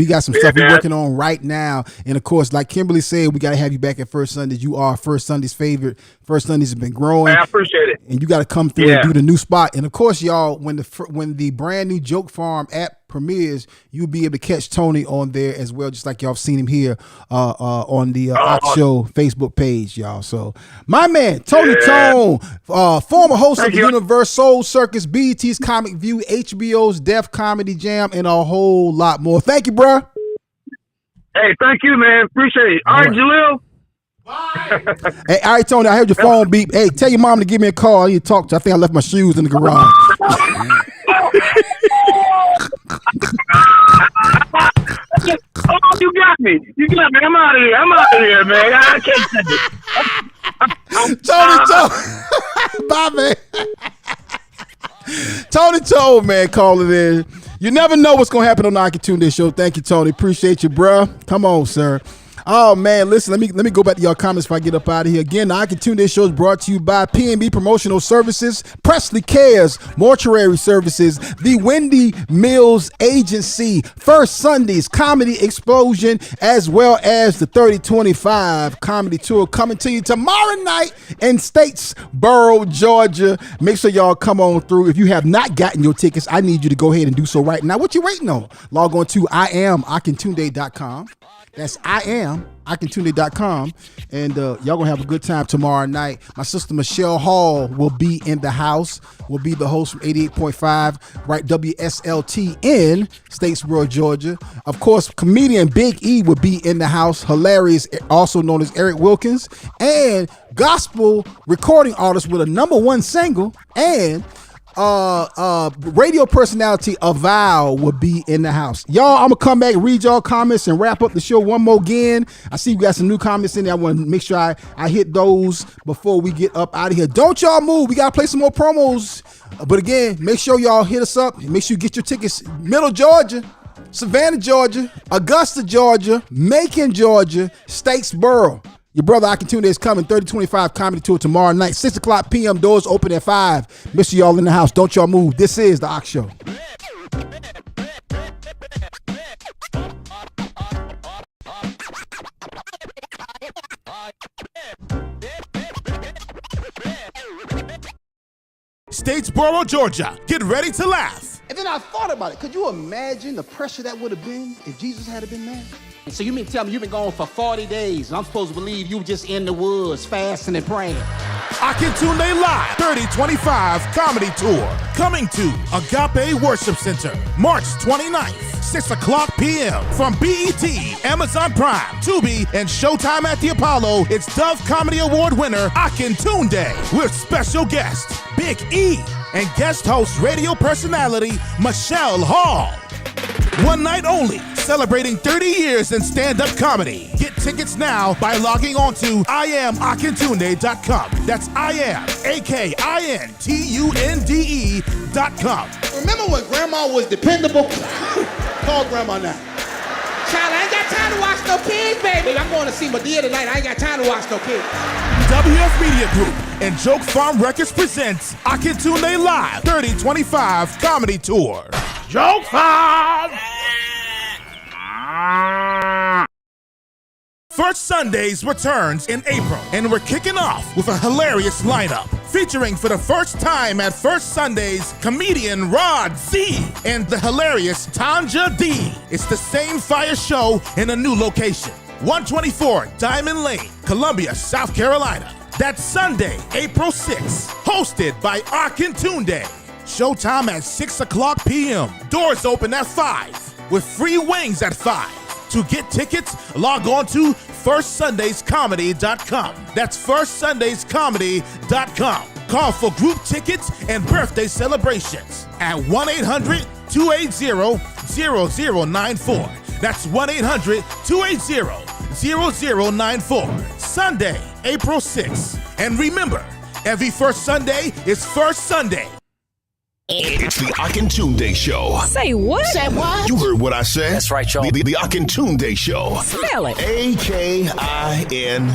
got some stuff we're working on right now. And of course, like Kimberly said, we got to have you back at First Sundays. You are First Sunday's favorite. First Sundays have been growing. Man, I appreciate it. And you got to come through and do the new spot. And of course, y'all, when the brand new Joke Farm app premieres, you'll be able to catch Tony on there as well, just like y'all have seen him here on the Ox Show Facebook page, y'all. So my man, Tony Tone, former host of the Universe Soul Circus, BET's Comic View, HBO's Def Comedy Jam, and a whole lot more. Thank you, bro. Hey, thank you, man. Appreciate it. All right, Jalil. Hey, all right, Tony, I heard your phone beep. Hey, tell your mom to give me a call. I need to talk to. I think I left my shoes in the garage. Oh, you got me. I'm out of here, man. I can't take it. Tony, bye, man. Tony Toe, man, calling in. You never know what's going to happen on the Akintunde show. Thank you, Tony. Appreciate you, bro. Come on, sir. Oh man, listen, let me go back to y'all comments before I get up out of here. Again, the Akintunde Show is brought to you by P&B Promotional Services, Presley Cares, Mortuary Services, the Wendy Mills Agency, First Sundays Comedy Explosion, as well as the 3025 Comedy Tour coming to you tomorrow night in Statesboro, Georgia. Make sure y'all come on through. If you have not gotten your tickets, I need you to go ahead and do so right now. What you waiting on? Log on to IamAkintunde.com. That's IamAkintunde.com. And y'all gonna have a good time tomorrow night. My sister Michelle Hall will be in the house. Will be the host from 88.5, right, WSLT in Statesboro, Georgia. Of course, comedian Big E will be in the house. Hilarious, also known as Eric Wilkins. And gospel recording artist with a #1 single and radio personality Avow will be in the house. Y'all, I'm gonna come back, read y'all comments, and wrap up the show one more again. I see we got some new comments in there. I want to make sure I hit those before we get up out of here. Don't y'all move. We gotta play some more promos. But again, make sure y'all hit us up. Make sure you get your tickets. Middle Georgia, Savannah, Georgia, Augusta, Georgia, Macon, Georgia, Statesboro. Your brother Akintunde is coming. 3025 Comedy Tour tomorrow night, 6 o'clock p.m. Doors open at 5. Make sure y'all in the house. Don't y'all move. This is the Ak Show. Statesboro, Georgia. Get ready to laugh. And then I thought about it. Could you imagine the pressure that would have been if Jesus had been there? So you mean to tell me you've been gone for 40 days, and I'm supposed to believe you were just in the woods fasting and praying? Akintunde Live 3025 Comedy Tour. Coming to Agape Worship Center, March 29th, 6 o'clock p.m. From BET, Amazon Prime, Tubi, and Showtime at the Apollo, it's Dove Comedy Award winner Akintunde with special guest Big E and guest host radio personality Michelle Hall. One night only, celebrating 30 years in stand-up comedy. Get tickets now by logging on to IamAkintunde.com. That's IamAkintunde.com. Remember when Grandma was dependable? Call Grandma now. Child, I ain't got time to watch no kids, baby. I'm going to see Madea tonight. I ain't got time to watch no kids. WF Media Group and Joke Farm Records presents Akintunde Live 3025 Comedy Tour. Joke Farm! First Sundays returns in April, and we're kicking off with a hilarious lineup. Featuring for the first time at First Sundays, comedian Rod Z and the hilarious Tanja D. It's the same fire show in a new location. 124 Diamond Lane, Columbia, South Carolina. That's Sunday, April 6th. Hosted by Akintunde. Showtime at 6 o'clock p.m. Doors open at 5 with free wings at 5. To get tickets, log on to firstsundayscomedy.com. That's firstsundayscomedy.com. Call for group tickets and birthday celebrations at 1-800-280-0094. That's 1-800-280-0094. Sunday, April 6th. And remember, every first Sunday is First Sunday. It's the Akintunde Show. Say what? Say what? You heard what I said. That's right, y'all. The Akintunde Show. Spell it. A-K-I-N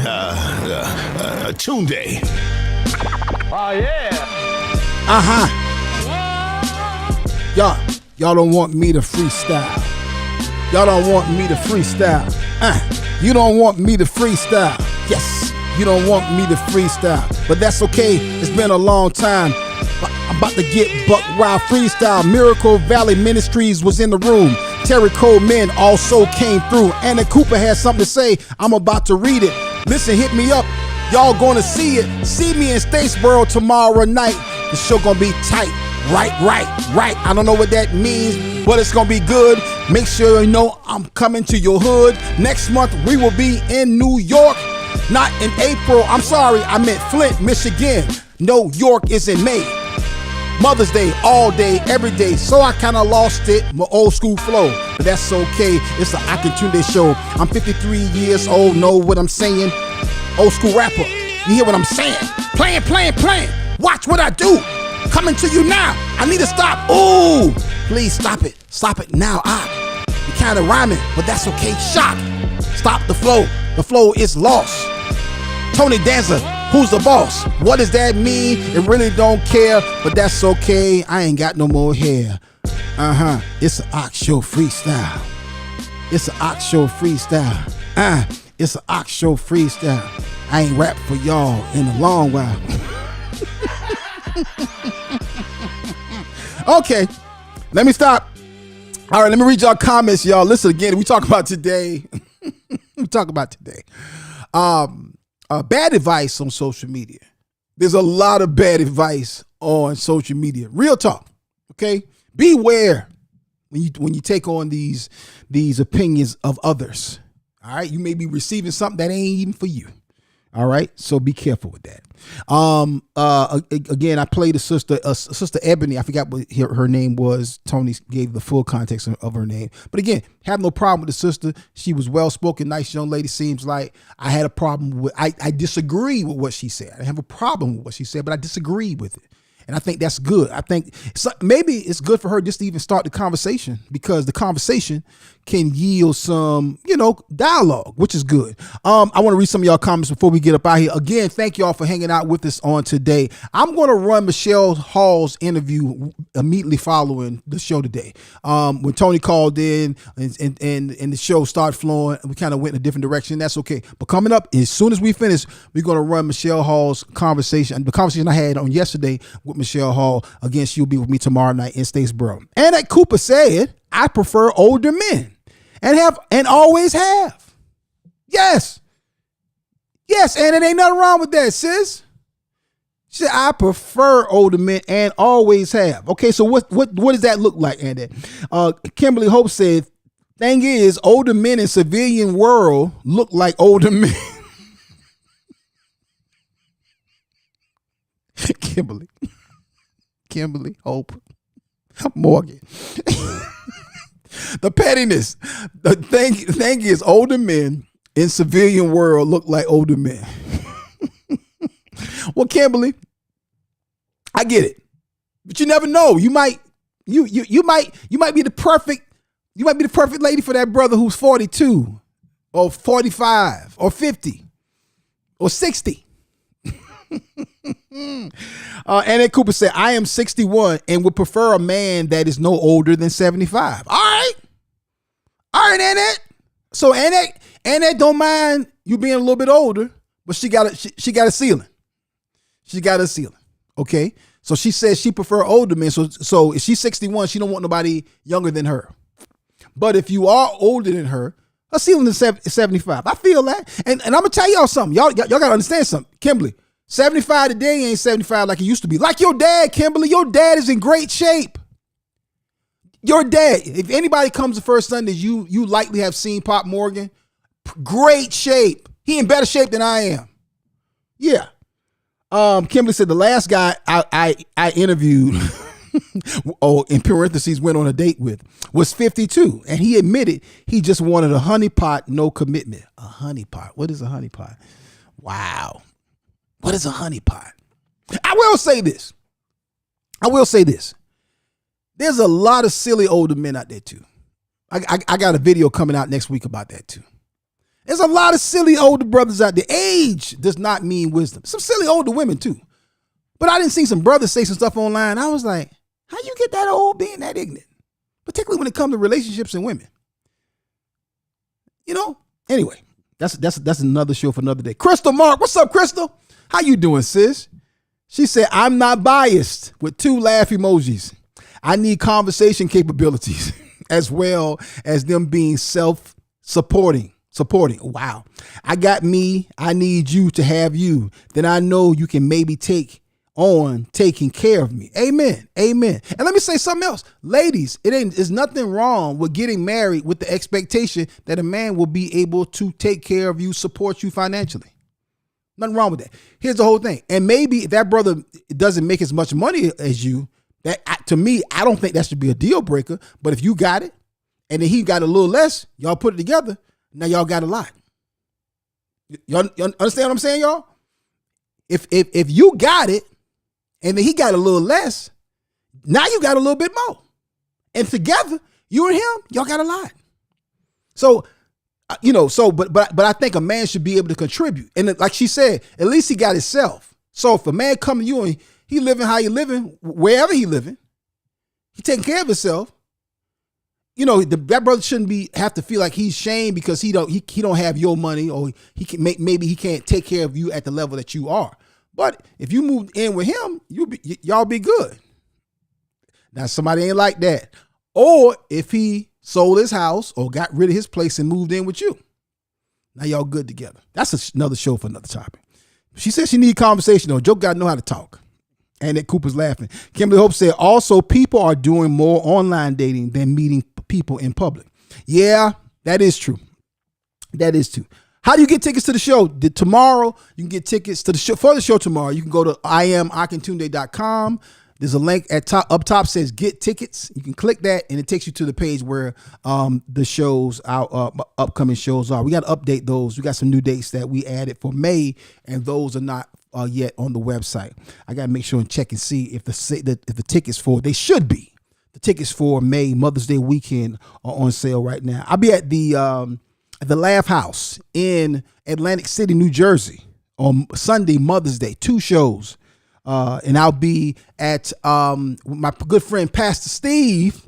Tunde. Oh, yeah. Y'all don't want me to freestyle. Y'all don't want me to freestyle. You don't want me to freestyle. Yes, you don't want me to freestyle. But that's okay. It's been a long time. I'm about to get buck wild freestyle. Miracle Valley Ministries was in the room. Terry Coleman also came through. Anna Cooper had something to say. I'm about to read it. Listen, hit me up. Y'all gonna see it. See me in Statesboro tomorrow night. The show gonna be tight. Right. I don't know what that means, but it's gonna be good. Make sure you know I'm coming to your hood. Next month, we will be in New York. Not in April. I'm sorry, I meant Flint, Michigan. New York is in May. Mother's Day, all day, every day. So I kind of lost it, my old school flow. But that's okay. It's the Akintunde Show. I'm 53 years old, know what I'm saying? Old school rapper. You hear what I'm saying? Playing. Watch what I do. Coming to you now. I need to stop. Ooh, please stop it. Stop it now. You kind of rhyming, but that's okay. Shock. Stop the flow. The flow is lost. Tony Danza, who's the boss? What does that mean? It really don't care, but that's okay. I ain't got no more hair. It's an Ox Show freestyle. It's an Ox Show freestyle. It's an Ox Show freestyle. I ain't rapped for y'all in a long while. Okay, let me stop. All right, let me read y'all comments, y'all. Listen again. We talk about today. Bad advice on social media. There's a lot of bad advice on social media. Real talk. Okay, beware when you take on these opinions of others. All right, you may be receiving something that ain't even for you. All right, so be careful with that. Again, I played a sister Ebony. I forgot what her name was. Tony gave the full context of her name. But again, have no problem with the sister. She was well-spoken, nice young lady. Seems like I had a problem with, I disagree with what she said. I didn't have a problem with what she said, but I disagree with it. And I think that's good. I think maybe it's good for her just to even start the conversation, because the conversation can yield some, dialogue, which is good. I want to read some of y'all comments before we get up out here. Again, thank y'all for hanging out with us on today. I'm going to run Michelle Hall's interview immediately following the show today. When Tony called in and the show started flowing, we kind of went in a different direction. That's okay. But coming up, as soon as we finish, we're going to run Michelle Hall's conversation. The conversation I had on yesterday with Michelle Hall. Again, she'll be with me tomorrow night in Statesboro. And that Cooper said, I prefer older men and always have. Yes. And it ain't nothing wrong with that, sis. She said, I prefer older men and always have. Okay, so what does that look like, Andy? Kimberly Hope said, thing is, older men in civilian world look like older men. Kimberly Hope Morgan. The pettiness. The thing is, older men in civilian world look like older men. Well, Kimberly, I get it, but you never know. You might be the perfect lady for that brother who's 42 or 45 or 50 or 60. Annette Cooper said, I am 61 and would prefer a man that is no older than 75. All right, Annette. So Annette don't mind you being a little bit older, but she got a ceiling. She got a ceiling. Okay. So she says she prefer older men. So if she's 61, she don't want nobody younger than her. But if you are older than her, her ceiling is 75. I feel that. And I'm gonna tell y'all something. Y'all gotta understand something. Kimberly, 75 today ain't 75 like it used to be. Like your dad, Kimberly, your dad is in great shape. Your dad, if anybody comes the first Sunday, you likely have seen Pop Morgan. Great shape. He in better shape than I am. Yeah. Kimberly said the last guy I interviewed, in parentheses, went on a date with, was 52. And he admitted he just wanted a honeypot, no commitment. A honeypot. What is a honeypot? Wow. What is a honeypot? I will say this. There's a lot of silly older men out there too. I got a video coming out next week about that too. There's a lot of silly older brothers out there. Age does not mean wisdom. Some silly older women too. But I didn't see some brothers say some stuff online. I was like, how you get that old being that ignorant? Particularly when it comes to relationships and women. Anyway, that's another show for another day. Crystal Mark, what's up, Crystal? How you doing, sis? She said, I'm not biased, with 2 laugh emojis. I need conversation capabilities as well as them being self-supporting. Wow. I got me. I need you to have you. Then I know you can maybe take on taking care of me. Amen. And let me say something else. Ladies, there's nothing wrong with getting married with the expectation that a man will be able to take care of you, support you financially. Nothing wrong with that. Here's the whole thing. And maybe if that brother doesn't make as much money as you, to me, I don't think that should be a deal breaker. But if you got it and then he got a little less, y'all put it together. Now y'all got a lot. Y'all understand what I'm saying, y'all? If you got it and then he got a little less, now you got a little bit more. And together, you and him, y'all got a lot. So But I think a man should be able to contribute. And like she said, at least he got himself. So if a man come to you and he living how he living, wherever he living, he taking care of himself. That brother shouldn't have to feel like he's shamed because he don't have your money, or maybe he can't take care of you at the level that you are. But if you move in with him, y'all be good. Now somebody ain't like that. Or if he sold his house or got rid of his place and moved in with you, now y'all good together. That's another show for another topic. She said she need conversation though. Joe got to know how to talk. And that Cooper's laughing. Kimberly Hope said, also, people are doing more online dating than meeting people in public. Yeah, that is true. That is true. How do you get tickets to the show? Tomorrow, you can get tickets to the show. For the show tomorrow, you can go to IamAkintunde.com. There's a link up top says get tickets. You can click that and it takes you to the page where the shows, our upcoming shows are. We got to update those. We got some new dates that we added for May, and those are not yet on the website. I got to make sure and check and see if the tickets they should be. The tickets for May Mother's Day weekend are on sale right now. I'll be at the Laugh House in Atlantic City, New Jersey on Sunday, Mother's Day, 2 shows. And I'll be at my good friend Pastor Steve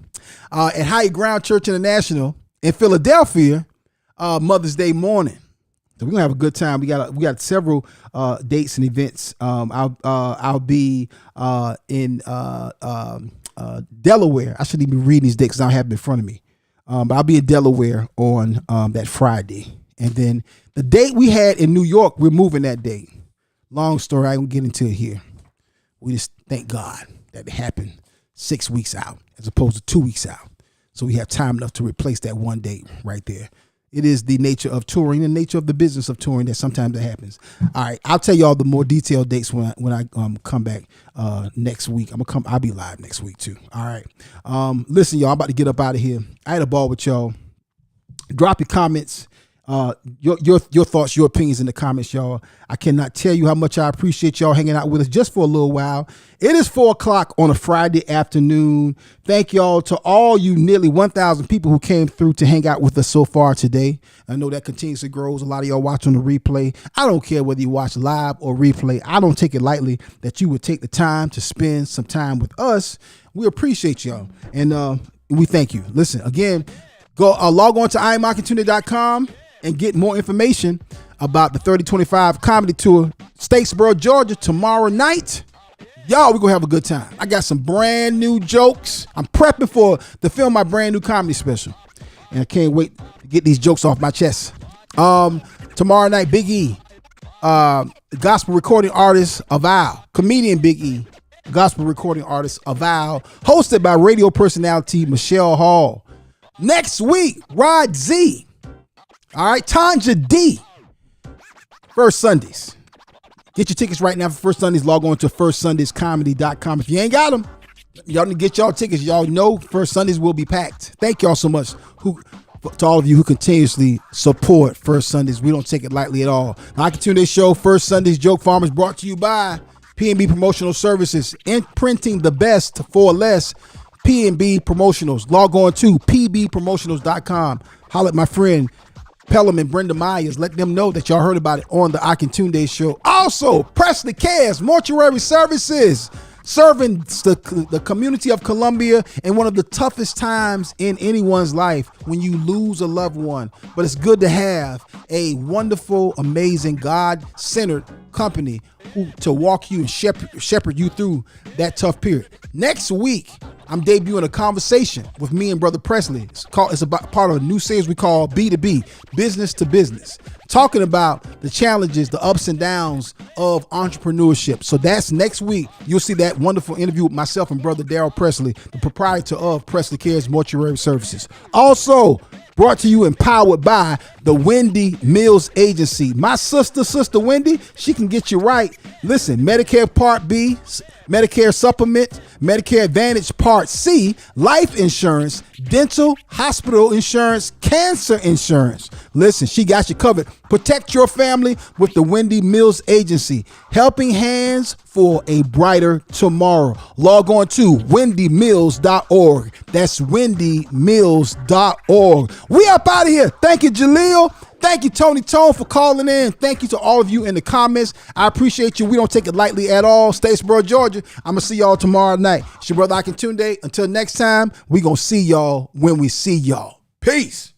at High Ground Church International in Philadelphia Mother's Day morning. So we're gonna have a good time. We got several dates and events. I'll be in Delaware. I shouldn't even be reading these dates because I don't have them in front of me. But I'll be in Delaware on that Friday. And then the date we had in New York, we're moving that date. Long story, I won't get into it here. We just thank God that it happened 6 weeks out as opposed to 2 weeks out. So we have time enough to replace that one date right there. It is the nature of touring, the nature of the business of touring that sometimes that happens. All right, I'll tell you all the more detailed dates when I come back next week. I'll be live next week too. All right. Listen, y'all, I'm about to get up out of here. I had a ball with y'all. Drop your comments. Your thoughts, your opinions in the comments, y'all. I cannot tell you how much I appreciate y'all hanging out with us just for a little while. It is 4:00 on a Friday afternoon. Thank y'all to all you nearly 1,000 people who came through to hang out with us so far today. I know that continues to grow. A lot of y'all watch on the replay. I don't care whether you watch live or replay. I don't take it lightly that you would take the time to spend some time with us. We appreciate y'all. And we thank you. Listen, again, go log on to IamAkintunde.com and get more information about the 3025 comedy tour, Statesboro, Georgia, tomorrow night. Y'all, we're going to have a good time. I got some brand new jokes. I'm prepping to film my brand new comedy special. And I can't wait to get these jokes off my chest. Tomorrow night, Big E, gospel recording artist Avow, comedian Big E, gospel recording artist Avow, hosted by radio personality Michelle Hall. Next week, Rod Z. All right, Tanja D. First Sundays. Get your tickets right now for First Sundays. Log on to firstsundayscomedy.com. If you ain't got them, y'all need to get y'all tickets. Y'all know First Sundays will be packed. Thank y'all so much to all of you who continuously support First Sundays. We don't take it lightly at all. Now, Akintunde Show, First Sundays Joke Farmers, brought to you by P&B Promotional Services, imprinting the best for less. P&B Promotionals. Log on to pbpromotionals.com. Holler at my friend Pelham and Brenda Myers. Let them know that y'all heard about it on the Akintunde Show. Also, Presley Cares Mortuary Services, serving the community of Columbia in one of the toughest times in anyone's life when you lose a loved one. But it's good to have a wonderful, amazing, God-centered company to walk you and shepherd you through that tough period. Next week, I'm debuting a conversation with me and Brother Presley. It's about part of a new series we call B2B, Business to Business, talking about the challenges, the ups and downs of entrepreneurship. So that's next week. You'll see that wonderful interview with myself and Brother Darryl Presley, the proprietor of Presley Cares Mortuary Services. Also, brought to you and powered by the Wendy Mills Agency. My sister Wendy, she can get you right. Listen, Medicare Part B, Medicare Supplement, Medicare Advantage Part C, life insurance, dental, hospital insurance, cancer insurance. Listen, she got you covered. Protect your family with the Wendy Mills Agency. Helping hands for a brighter tomorrow. Log on to wendymills.org. That's wendymills.org. We up out of here. Thank you, Jaleel. Thank you, Tony Tone, for calling in. Thank you to all of you in the comments. I appreciate you. We don't take it lightly at all. Statesboro, Georgia. I'm going to see y'all tomorrow night. It's your brother Akintunde. Until next time, we going to see y'all when we see y'all. Peace.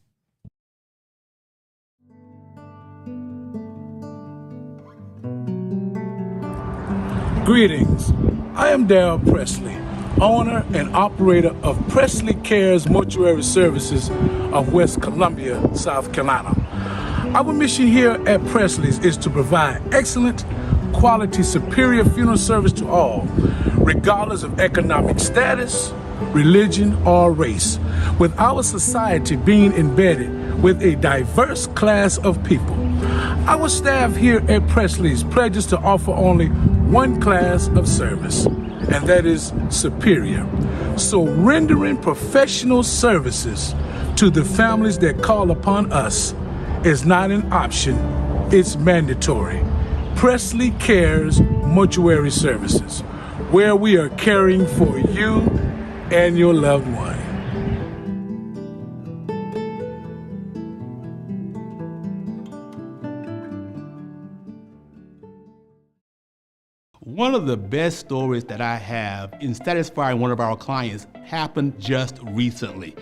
Greetings. I am Darrell Presley, owner and operator of Presley Cares Mortuary Services of West Columbia, South Carolina. Our mission here at Presley's is to provide excellent, quality, superior funeral service to all, regardless of economic status, religion, or race, with our society being embedded with a diverse class of people. Our staff here at Presley's pledges to offer only one class of service, and that is superior. So rendering professional services to the families that call upon us is not an option, it's mandatory. Presley Cares Mortuary Services, where we are caring for you and your loved one. One of the best stories that I have in satisfying one of our clients happened just recently.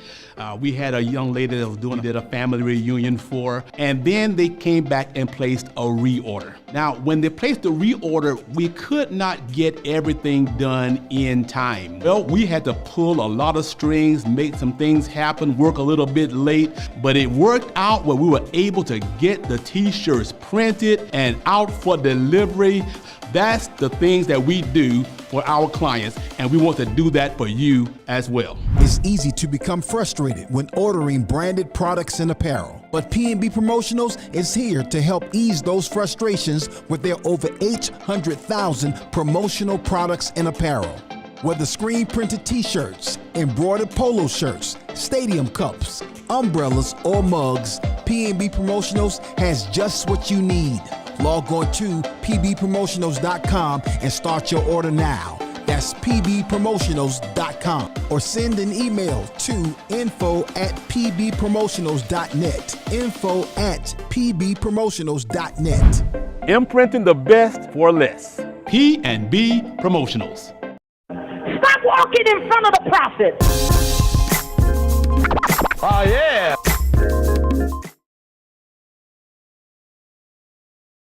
We had a young lady that was did a family reunion for, and then they came back and placed a reorder. Now, when they placed the reorder, we could not get everything done in time. Well, we had to pull a lot of strings, make some things happen, work a little bit late, but it worked out where we were able to get the t-shirts printed and out for delivery. That's the things that we do for our clients, and we want to do that for you as well. It's easy to become frustrated when ordering branded products and apparel, but P&B Promotionals is here to help ease those frustrations with their over 800,000 promotional products and apparel. Whether screen-printed t-shirts, embroidered polo shirts, stadium cups, umbrellas, or mugs, P&B Promotionals has just what you need. Log on to pbpromotionals.com and start your order now. That's pbpromotionals.com, or send an email to info@pbpromotionals.net. info@pbpromotionals.net. Imprinting the best for less. P&B Promotionals. Stop walking in front of the prophet. Oh, yeah.